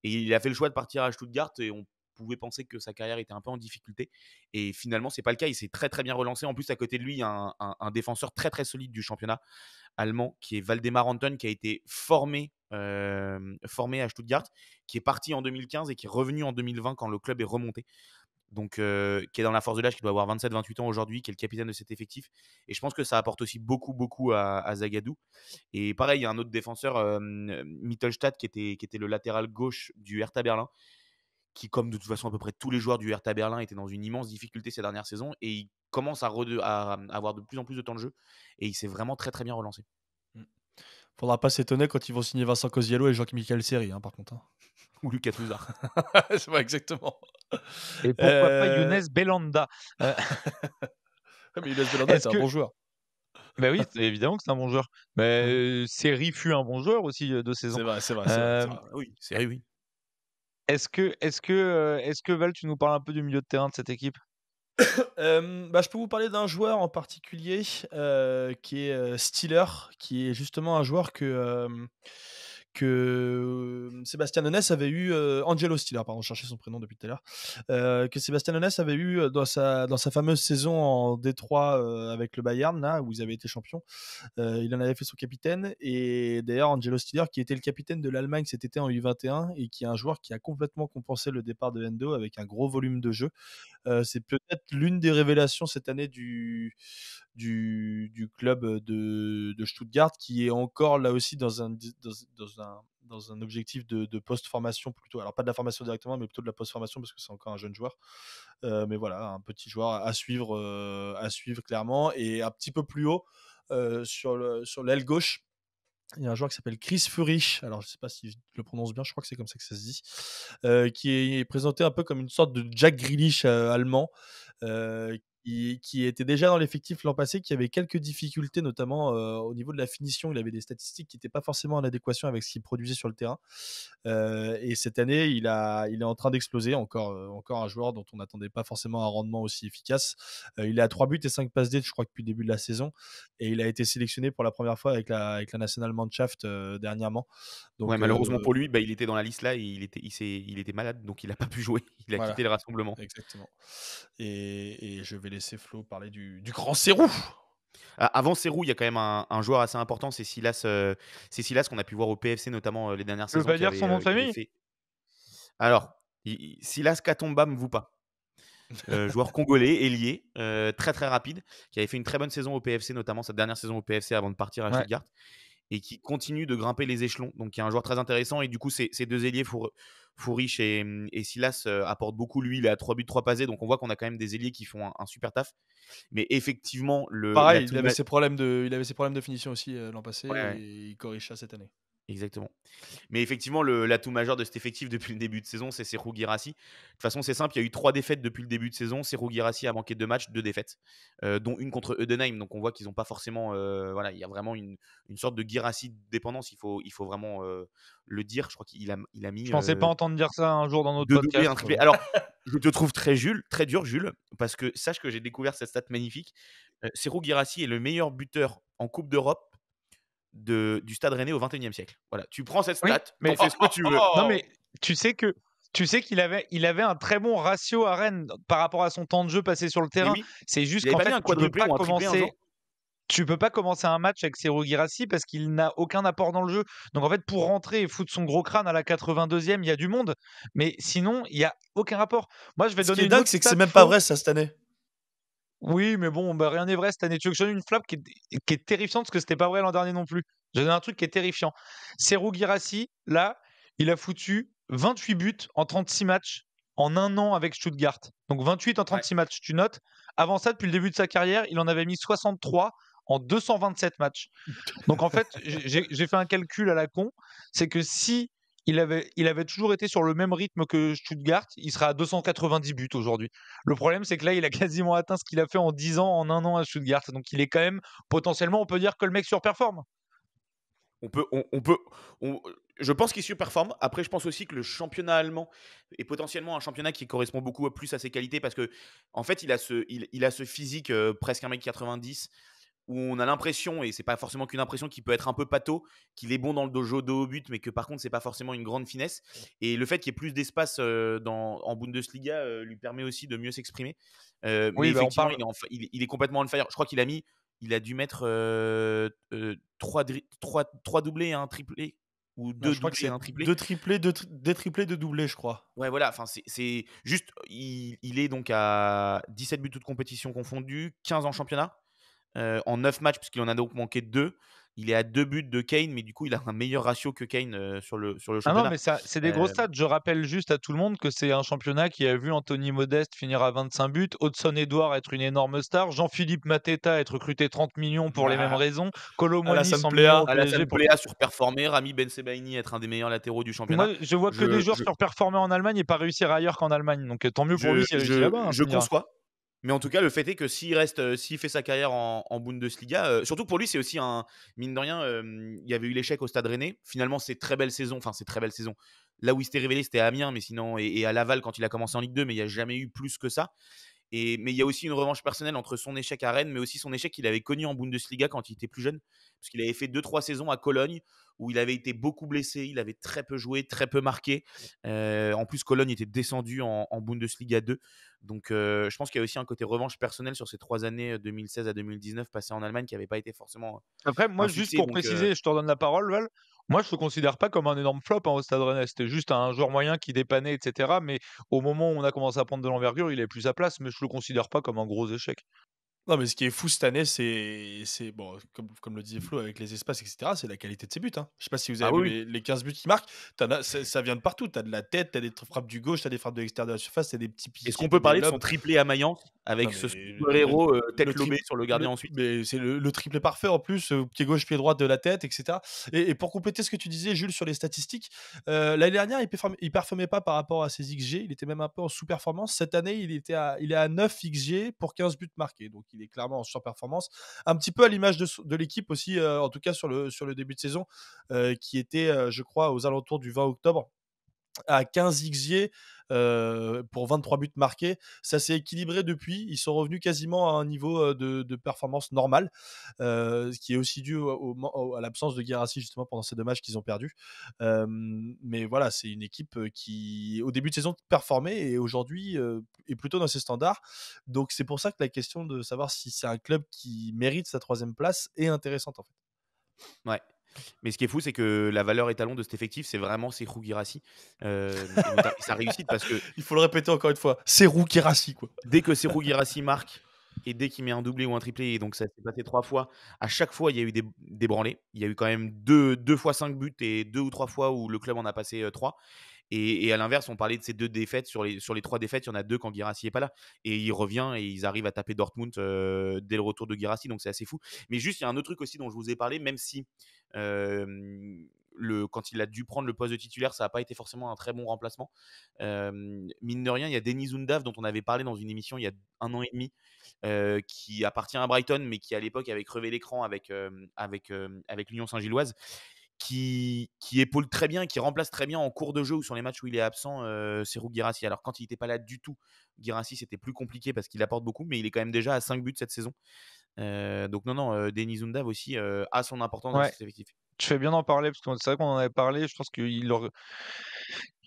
Et il a fait le choix de partir à Stuttgart et on pouvait penser que sa carrière était un peu en difficulté. Et finalement, c'est pas le cas. Il s'est très très bien relancé. En plus, à côté de lui, il y a un défenseur très très solide du championnat allemand qui est Waldemar Anton, qui a été formé à Stuttgart, qui est parti en 2015 et qui est revenu en 2020 quand le club est remonté. Donc, qui est dans la force de l'âge, qui doit avoir 27-28 ans aujourd'hui, qui est le capitaine de cet effectif. Et je pense que ça apporte aussi beaucoup à Zagadou. Et pareil, il y a un autre défenseur, Mittelstadt, qui était le latéral gauche du Hertha Berlin, qui, comme de toute façon à peu près tous les joueurs du Hertha Berlin, était dans une immense difficulté ces dernières saisons. Et il commence à avoir de plus en plus de temps de jeu. Et il s'est vraiment très très bien relancé. Faudra pas s'étonner quand ils vont signer Vincent Cosiello et Jean-Michel Seri, par contre. Ou Lucas Touzard. C'est vrai, exactement. Et pourquoi pas Younes Belhanda. Mais Younes Belhanda est un bon joueur. Bah oui, évidemment que c'est un bon joueur. Mais Seri fut un bon joueur aussi de saison. C'est vrai. Oui, Seri, oui. Est-ce que Val, tu nous parles un peu du milieu de terrain de cette équipe? Je peux vous parler d'un joueur en particulier qui est Stiller, qui est justement un joueur que Sébastien Honès avait eu, Angelo Stiller, pardon, je cherchais son prénom depuis tout à l'heure, que Sébastien Honès avait eu dans sa fameuse saison en Détroit avec le Bayern, là, où ils avaient été champions. Il en avait fait son capitaine, et d'ailleurs Angelo Stiller, qui était le capitaine de l'Allemagne cet été en U21 et qui est un joueur qui a complètement compensé le départ de Endo avec un gros volume de jeu. C'est peut-être l'une des révélations cette année du club de Stuttgart, qui est encore là aussi dans un objectif de post-formation plutôt. Alors pas de la formation directement, mais plutôt de la post-formation, parce que c'est encore un jeune joueur. Mais voilà, un petit joueur à suivre clairement. Et un petit peu plus haut, sur l'aile gauche, il y a un joueur qui s'appelle Chris Führich, alors je ne sais pas si je le prononce bien, je crois que c'est comme ça que ça se dit, qui est présenté un peu comme une sorte de Jack Grealish allemand, qui était déjà dans l'effectif l'an passé, qui avait quelques difficultés, notamment au niveau de la finition. Il avait des statistiques qui n'étaient pas forcément en adéquation avec ce qu'il produisait sur le terrain. Et cette année, il est en train d'exploser. Encore un joueur dont on n'attendait pas forcément un rendement aussi efficace. Il est à 3 buts et 5 passes D, je crois, depuis le début de la saison. Et il a été sélectionné pour la première fois avec la Nationalmannschaft dernièrement. Donc, malheureusement pour lui, il était dans la liste là et il était malade, donc il n'a pas pu jouer. Il a quitté le rassemblement. Exactement. Et je vais laisser Flo parler du grand Serhou. Avant Serhou, il y a quand même un joueur assez important, c'est Silas qu'on a pu voir au PFC notamment les dernières saisons. Tu veux pas dire son nom de famille? Alors, Silas Katomba Mvupa. Joueur congolais, ailier, très très rapide, qui avait fait une très bonne saison au PFC, notamment sa dernière saison au PFC avant de partir à Stuttgart, et qui continue de grimper les échelons. Donc il y a un joueur très intéressant, et du coup ces deux ailiers, Führich et Silas, apportent beaucoup. Lui, il est à 3 buts, 3 passes, donc on voit qu'on a quand même des ailiers qui font un super taf. Mais effectivement, pareil, il avait ses problèmes de finition aussi l'an passé, et il corrige ça cette année. Exactement. Mais effectivement, l'atout majeur de cet effectif depuis le début de saison, c'est Serhou Guirassy. De toute façon, c'est simple, il y a eu 3 défaites depuis le début de saison. Serhou Guirassy a manqué 2 matchs, 2 défaites, dont une contre Eudenheim. Donc on voit qu'ils n'ont pas forcément... il y a vraiment une sorte de Guirassy dépendance, il faut vraiment le dire. Je crois qu'il a mis... Je pensais pas entendre dire ça un jour dans notre 2 podcast. doublés, un triplé. Alors, je te trouve très dur, Jules, parce que sache que j'ai découvert cette stat magnifique. Serhou Guirassy est le meilleur buteur en Coupe d'Europe du Stade Rennais au XXIe siècle. Voilà, tu prends cette stat, t'en fais ce que tu veux. Non, mais tu sais qu'il avait un très bon ratio à Rennes par rapport à son temps de jeu passé sur le terrain. C'est juste qu'en fait, tu peux pas commencer un match avec Serhou Guirassy parce qu'il n'a aucun apport dans le jeu. Donc en fait, pour rentrer et foutre son gros crâne à la 82e, il y a du monde. Mais sinon, il y a aucun rapport. Moi, je vais donner. Ce qui est dingue, c'est que c'est même pas vrai ça cette année. Oui, mais bon, rien n'est vrai cette année. Tu veux que je donne une flap qui est terrifiante parce que c'était pas vrai l'an dernier non plus. Je donne un truc qui est terrifiant. Serhou Guirassy, là, il a foutu 28 buts en 36 matchs en un an avec Stuttgart. Donc 28 en 36 matchs, tu notes. Avant ça, depuis le début de sa carrière, il en avait mis 63 en 227 matchs. Donc en fait, j'ai fait un calcul à la con. C'est que si il avait toujours été sur le même rythme que Stuttgart, il serait à 290 buts aujourd'hui. Le problème, c'est que là, il a quasiment atteint ce qu'il a fait en 10 ans, en un an à Stuttgart. Donc il est quand même, potentiellement, on peut dire que le mec surperforme. Je pense qu'il surperforme. Après, je pense aussi que le championnat allemand est potentiellement un championnat qui correspond beaucoup plus à ses qualités, parce que en fait, il a ce physique presque 1m90, où on a l'impression, et c'est pas forcément qu'une impression, qu'il peut être un peu pâteau, qu'il est bon dans le dojo dos au but, mais que par contre c'est pas forcément une grande finesse. Et le fait qu'il y ait plus d'espace en Bundesliga lui permet aussi de mieux s'exprimer. Mais Oui, bah, on effectivement, parle. il est complètement on fire. Je crois il a dû mettre 3 doublés et un triplé, ou Non, 2 je crois que doublés et c'est un triplé. deux triplés, deux triplés, deux doublés, je crois. Ouais, voilà, enfin, c'est juste, il est donc à 17 buts toutes compétitions confondues, 15 en championnat, en 9 matchs, puisqu'il en a donc manqué 2. Il est à 2 buts de Kane, mais du coup, il a un meilleur ratio que Kane sur le Ah non, championnat. mais c'est des gros Euh, stats. Je rappelle juste à tout le monde que c'est un championnat qui a vu Anthony Modeste finir à 25 buts, Hudson Edouard être une énorme star, Jean-Philippe Mateta être recruté 30 millions pour les mêmes raisons, Kolo Muani Alassane 100 millions Plea. au PSG Alassane pour. Plea surperformé, Rami Ben Sebaini être un des meilleurs latéraux du championnat. Moi, je vois que des Je, joueurs je, surperformer en Allemagne et pas réussir ailleurs qu'en Allemagne. Donc tant mieux pour lui je, s'il réussit je, là-bas, hein, je tu me diras. conçois. Mais en tout cas, le fait est que s'il fait sa carrière en Bundesliga, surtout que pour lui, c'est aussi un mine de rien. Il y avait eu l'échec au Stade Rennais. Finalement, c'est très belle saison. Enfin, c'est très belle saison. Là où il s'était révélé, c'était à Amiens, mais sinon, et à Laval quand il a commencé en Ligue 2, mais il n'y a jamais eu plus que ça. Mais il y a aussi une revanche personnelle entre son échec à Rennes, mais aussi son échec qu'il avait connu en Bundesliga quand il était plus jeune. Parce qu'il avait fait 2-3 saisons à Cologne où il avait été beaucoup blessé, il avait très peu joué, très peu marqué. En plus, Cologne était descendu en Bundesliga 2. Donc, je pense qu'il y a aussi un côté revanche personnel sur ces 3 années 2016 à 2019 passées en Allemagne qui n'avaient pas été forcément Après, un moi, juste succès. pour Donc, préciser, je te redonne la parole, Val. Moi, je ne le considère pas comme un énorme flop au Stade Rennais. C'était juste un joueur moyen qui dépannait, etc. Mais au moment où on a commencé à prendre de l'envergure, il avait plus sa place. Mais je ne le considère pas comme un gros échec. Non, mais ce qui est fou cette année, c'est bon, comme le disait Flo, avec les espaces, etc., c'est la qualité de ses buts, hein. Je sais pas si vous ah avez vu oui, les 15 buts qu'il marque. Ça vient de partout. Tu as de la tête, tu as des frappes du gauche, tu as des frappes de l'extérieur de la surface, tu as des petits est-ce piqués, qu'on tu as peut des parler de lobes. son triplé à Mayence Non, avec mais ce super-héros tête lobée sur le gardien ensuite? mais c'est le triplé parfait en plus, pied gauche, pied droit de la tête, etc. Et pour compléter ce que tu disais, Jules, sur les statistiques, l'année dernière, il performait pas par rapport à ses XG, il était même un peu en sous-performance. Cette année, il est à 9 XG pour 15 buts marqués, donc il est clairement en surperformance. Un petit peu à l'image de l'équipe aussi, en tout cas sur le début de saison, qui était, je crois, aux alentours du 20 octobre à 15 XG pour 23 buts marqués. Ça s'est équilibré depuis. Ils sont revenus quasiment à un niveau de performance normal, ce qui est aussi dû à l'absence de Guirassy justement pendant ces 2 matchs qu'ils ont perdus. Mais voilà, c'est une équipe qui, au début de saison, performait et aujourd'hui est plutôt dans ses standards. Donc c'est pour ça que la question de savoir si c'est un club qui mérite sa 3e place est intéressante en fait. Ouais. Mais ce qui est fou, c'est que la valeur étalon de cet effectif, c'est vraiment Serhou Guirassy, et sa réussite, parce que Il faut le répéter encore une fois, c'est Roux Guirassy quoi. dès que Serhou Guirassy marque et dès qu'il met un doublé ou un triplé, et donc ça s'est passé 3 fois, à chaque fois, il y a eu des branlées. Il y a eu quand même 2 fois 5 buts et 2 ou 3 fois où le club en a passé 3. Et à l'inverse, on parlait de ces 2 défaites. Sur les 3 défaites, il y en a 2 quand Guirassy n'est pas là. Et il revient et ils arrivent à taper Dortmund dès le retour de Guirassy. Donc c'est assez fou. Mais juste, il y a un autre truc aussi dont je vous ai parlé, même si euh, quand il a dû prendre le poste de titulaire, ça n'a pas été forcément un très bon remplacement. Mine de rien, il y a Denis Undav, dont on avait parlé dans une émission il y a 1 an et demi, qui appartient à Brighton, mais qui à l'époque avait crevé l'écran avec l'Union Saint-Gilloise, qui épaule très bien, qui remplace très bien en cours de jeu ou sur les matchs où il est absent, Serhou Guirassy. Alors quand il n'était pas là du tout, Guirassy, c'était plus compliqué parce qu'il apporte beaucoup, mais il est quand même déjà à 5 buts cette saison. Donc non, Denis Undav aussi a son importance dans Ouais, cet effectif. tu fais bien d'en parler parce que c'est vrai qu'on en avait parlé. Je pense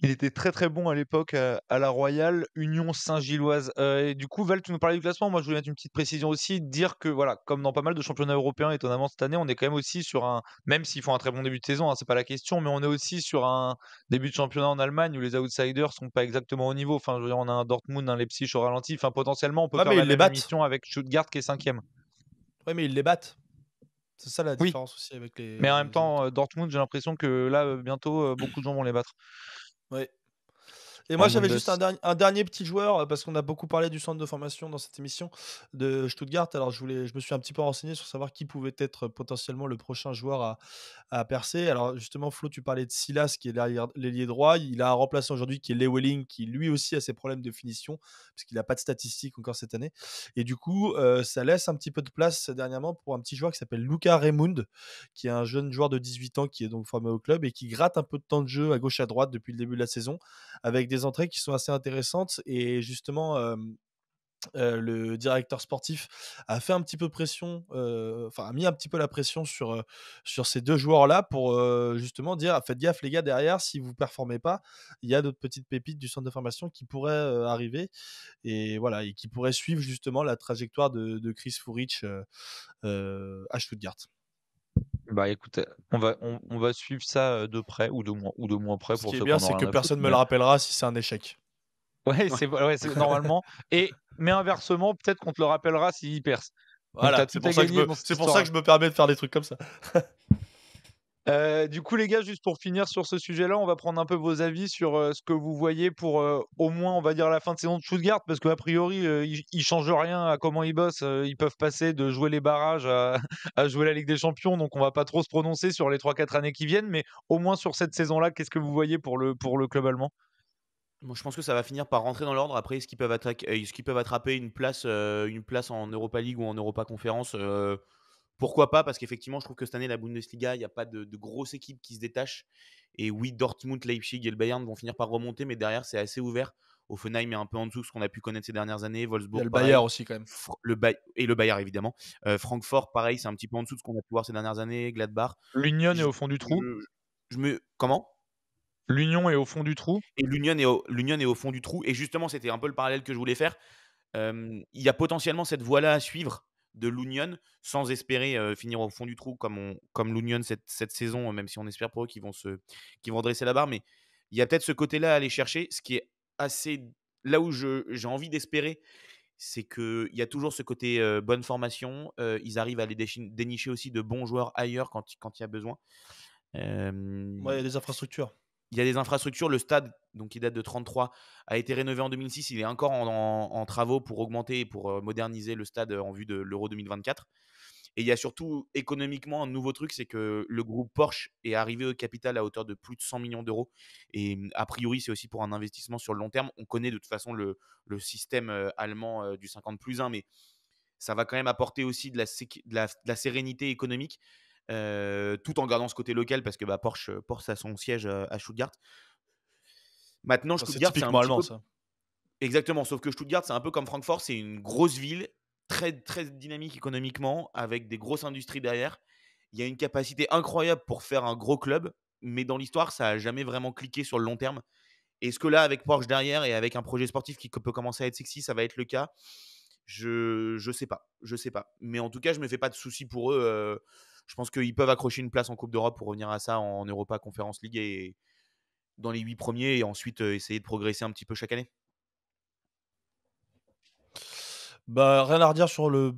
il était très très bon à l'époque à la Royale Union Saint-Gilloise. Et du coup, Val, tu nous parlais du classement. Moi, je voulais mettre une petite précision aussi, dire que voilà, comme dans pas mal de championnats européens, étonnamment cette année, on est quand même aussi sur un, même s'ils font un très bon début de saison, hein, c'est pas la question, mais on est aussi sur un début de championnat en Allemagne où les outsiders sont pas exactement au niveau. Enfin, je veux dire, on a un Dortmund, un Leipzig au ralenti. Enfin, potentiellement, on peut Ouais, faire mais la ils les même battent. émission avec Stuttgart qui est 5e. Ouais, mais ils les battent. C'est ça la Oui, différence aussi avec mais en même les temps, autres. Dortmund, j'ai l'impression que là, bientôt, beaucoup de gens vont les battre Ouais. Et moi, en j'avais juste Bundes. un dernier petit joueur, parce qu'on a beaucoup parlé du centre de formation dans cette émission de Stuttgart. Alors, je me suis un petit peu renseigné sur savoir qui pouvait être potentiellement le prochain joueur à percer. Alors, justement, Flo, tu parlais de Silas, qui est derrière l'ailier droit. Il a un remplaçant aujourd'hui qui est Lewelling, qui lui aussi a ses problèmes de finition, parce qu'il n'a pas de statistiques encore cette année. Et du coup, ça laisse un petit peu de place dernièrement pour un petit joueur qui s'appelle Luca Raymond, qui est un jeune joueur de 18 ans qui est donc formé au club et qui gratte un peu de temps de jeu à gauche à droite depuis le début de la saison, avec des entrées qui sont assez intéressantes. Et justement, le directeur sportif a fait un petit peu pression, enfin a mis un petit peu la pression sur ces 2 joueurs-là pour, justement dire: «Faites gaffe les gars derrière, si vous performez pas, il y a d'autres petites pépites du centre de formation qui pourraient, arriver» et voilà et qui pourraient suivre justement la trajectoire de Chris Führich, à Stuttgart. Bah écoute, on va suivre ça de près ou de moins près Ce pour qui est ceux qui bien, en ont c'est que rien à foutre. personne me le rappellera si c'est un échec. Ouais, Ouais. ouais, c'est normalement mais inversement, peut-être qu'on te le rappellera s'il perce. Donc tu Voilà, as tout à gagner dans cette c'est pour ça que histoire-là. je me permets de faire des trucs comme ça. Du coup, les gars, juste pour finir sur ce sujet-là, on va prendre un peu vos avis sur, ce que vous voyez pour, au moins, on va dire, la fin de saison de Stuttgart. Parce qu'a priori, ils changent rien à comment ils bossent, ils peuvent passer de jouer les barrages à à jouer la Ligue des Champions, donc on va pas trop se prononcer sur les 3-4 années qui viennent. Mais au moins sur cette saison-là, qu'est-ce que vous voyez pour le club allemand? Moi, je pense que ça va finir par rentrer dans l'ordre. Après, est-ce qu'ils peuvent attraper une place en Europa League ou en Europa Conference pourquoi pas? Parce qu'effectivement, je trouve que cette année, la Bundesliga, il n'y a pas de grosses équipes qui se détachent. Et oui, Dortmund, Leipzig et le Bayern vont finir par remonter, mais derrière, c'est assez ouvert. Offenheim est un peu en dessous de ce qu'on a pu connaître ces dernières années. Il y a Wolfsburg, le Bayern pareil. aussi quand même. Et le Bayern, évidemment. Francfort, pareil, c'est un petit peu en dessous de ce qu'on a pu voir ces dernières années. Gladbach. L'Union est Je, au fond du trou. je- Comment? L'Union est au fond du trou. Et l'Union est au fond du trou. Et justement, c'était un peu le parallèle que je voulais faire. Il y a potentiellement cette voie-là à suivre de l'Union sans espérer finir au fond du trou comme l'Union cette saison, même si on espère pour eux qu'ils vont redresser la barre. Mais il y a peut-être ce côté-là à aller chercher. Ce qui est assez. Là où j'ai envie d'espérer, c'est qu'il y a toujours ce côté bonne formation. Ils arrivent à aller dénicher aussi de bons joueurs ailleurs quand il y a besoin. Ouais, il y Euh, a des infrastructures. il y a des infrastructures. Le stade, donc qui date de 33, a été rénové en 2006. Il est encore en travaux pour augmenter et pour moderniser le stade en vue de l'Euro 2024. Et il y a surtout économiquement un nouveau truc, c'est que le groupe Porsche est arrivé au capital à hauteur de plus de 100 millions d'euros. Et a priori, c'est aussi pour un investissement sur le long terme. On connaît de toute façon le système allemand du 50+1, mais ça va quand même apporter aussi de la sérénité économique, tout en gardant ce côté local parce que Porsche a son siège à Stuttgart. Maintenant, Ça, c'est Stuttgart, c'est un typiquement petit allemand, peu. ça. Exactement, sauf que Stuttgart, c'est un peu comme Francfort, c'est une grosse ville, très, très dynamique économiquement, avec des grosses industries derrière. Il y a une capacité incroyable pour faire un gros club, mais dans l'histoire, ça n'a jamais vraiment cliqué sur le long terme. Est-ce que là, avec Porsche derrière et avec un projet sportif qui peut commencer à être sexy, ça va être le cas? Je sais pas, je sais pas. Mais en tout cas, je me fais pas de soucis pour eux. Je pense qu'ils peuvent accrocher une place en Coupe d'Europe pour revenir à ça en Europa Conference League et dans les 8 premiers et ensuite essayer de progresser un petit peu chaque année. Bah, rien à redire sur le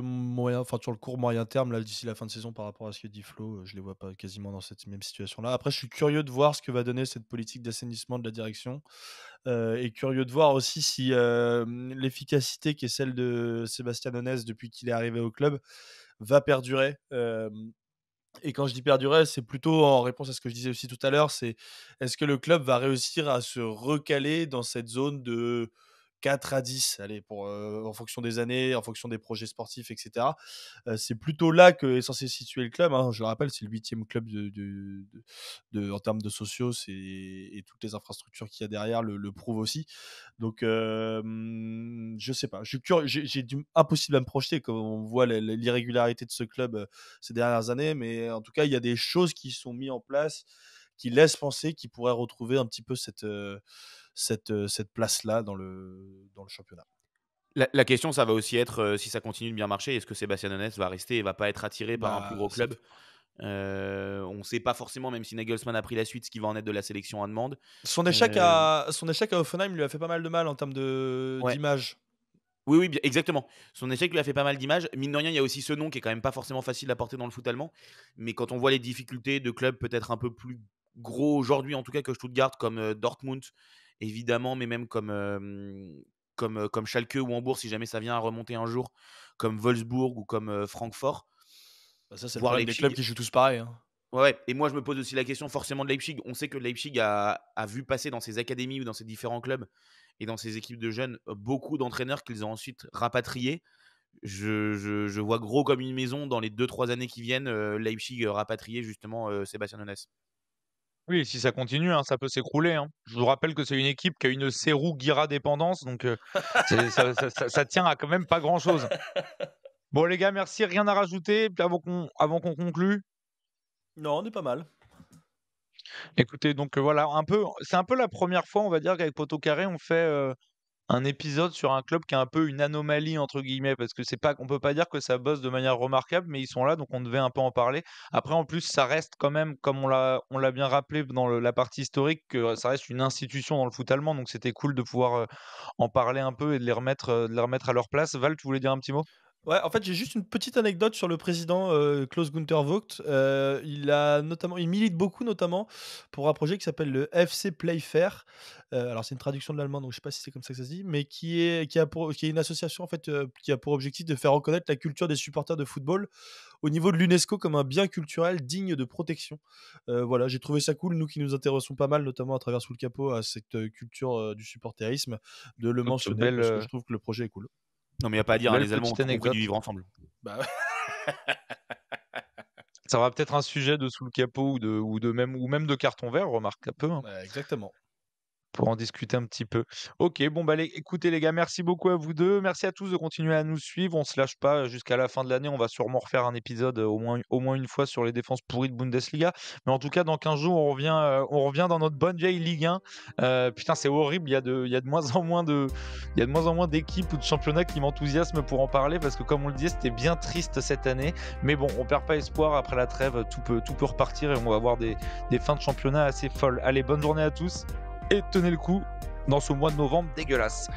moyen enfin, sur le court moyen terme, là, d'ici la fin de saison par rapport à ce que dit Flo, je les vois pas quasiment dans cette même situation-là. Après, je suis curieux de voir ce que va donner cette politique d'assainissement de la direction, et curieux de voir aussi si, l'efficacité qui est celle de Sébastien Honès depuis qu'il est arrivé au club va perdurer, et quand je dis perdurer, c'est plutôt en réponse à ce que je disais aussi tout à l'heure, c'est est-ce que le club va réussir à se recaler dans cette zone de 4 à 10, allez, pour, en fonction des années, en fonction des projets sportifs, et cetera. C'est plutôt là qu'est censé se situer le club, hein. Je le rappelle, c'est le 8e club en termes de sociaux, et toutes les infrastructures qu'il y a derrière le prouvent aussi. Donc, je sais pas. Je suis curieux, impossible à me projeter quand on voit l'irrégularité de ce club ces dernières années, mais en tout cas, il y a des choses qui sont mises en place qui laissent penser qu'ils pourraient retrouver un petit peu cette place-là dans le championnat. La question, ça va aussi être si ça continue de bien marcher, est-ce que Sébastien Honès va rester et va pas être attiré par un plus Bah, gros club? On ne sait pas forcément, même si Nagelsmann a pris la suite, ce qui va en être de la sélection allemande. Euh, son échec à Hoffenheim lui a fait pas mal de mal en termes ouais. d'image. Oui, oui, exactement. Son échec lui a fait pas mal d'images. Mine de rien, il y a aussi ce nom qui est quand même pas forcément facile à porter dans le foot allemand. Mais quand on voit les difficultés de clubs peut-être un peu plus gros aujourd'hui, en tout cas que Stuttgart, comme Dortmund, évidemment, mais même comme Schalke ou Hambourg, si jamais ça vient à remonter un jour, comme Wolfsburg ou comme Francfort, Bah, ça, c'est le voire problème des clubs Leipzig. qui jouent tous pareil, hein. Ouais, ouais. Et moi, je me pose aussi la question forcément de Leipzig. On sait que Leipzig a vu passer dans ses académies ou dans ses différents clubs et dans ses équipes de jeunes beaucoup d'entraîneurs qu'ils ont ensuite rapatriés. Je vois gros comme une maison dans les 2-3 années qui viennent, Leipzig rapatrier justement Sébastien Honès. Oui, si ça continue, hein, ça peut s'écrouler. Hein. Je vous rappelle que c'est une équipe qui a une Serhou Guira dépendance, donc ça tient à quand même pas grand-chose. Bon les gars, merci, rien à rajouter avant qu'on conclue. Non, on est pas mal. Écoutez, donc voilà, c'est un peu la première fois, on va dire, qu'avec Poteau Carré, on fait un épisode sur un club qui est un peu une anomalie entre guillemets, parce que on peut pas dire que ça bosse de manière remarquable, mais ils sont là, donc on devait un peu en parler. Après, en plus, ça reste quand même, comme on l'a bien rappelé dans la partie historique, que ça reste une institution dans le foot allemand, donc c'était cool de pouvoir en parler un peu et de les remettre à leur place. Val, tu voulais dire un petit mot? Ouais, en fait, j'ai juste une petite anecdote sur le président Klaus-Günther Vogt. Il milite beaucoup, notamment pour un projet qui s'appelle le FC Playfair. Alors, c'est une traduction de l'allemand, donc je sais pas si c'est comme ça que ça se dit, mais qui est une association en fait qui a pour objectif de faire reconnaître la culture des supporters de football au niveau de l'UNESCO comme un bien culturel digne de protection. Voilà, j'ai trouvé ça cool, nous qui nous intéressons pas mal, notamment à travers Sous le capot, à cette culture du supporterisme, de le mentionner parce que je trouve que le projet est cool. Non, mais il n'y a pas à dire, belle les Allemands ont petite compris anecdote. du vivre ensemble. Bah, Ça aura peut-être un sujet de Sous le capot ou même de carton vert, remarque un peu. Hein. exactement. Pour en discuter un petit peu. Ok, bon bah écoutez les gars, merci beaucoup à vous deux, merci à tous de continuer à nous suivre, on se lâche pas jusqu'à la fin de l'année, on va sûrement refaire un épisode au moins une fois sur les défenses pourries de Bundesliga, mais en tout cas dans 15 jours on revient dans notre bonne vieille Ligue 1. Putain c'est horrible, il y a de moins en moins d'équipes ou de championnats qui m'enthousiasment pour en parler, parce que comme on le disait c'était bien triste cette année, mais bon on perd pas espoir, après la trêve tout peut repartir et on va avoir des fins de championnat assez folles. Allez, bonne journée à tous et tenez le coup dans ce mois de novembre dégueulasse.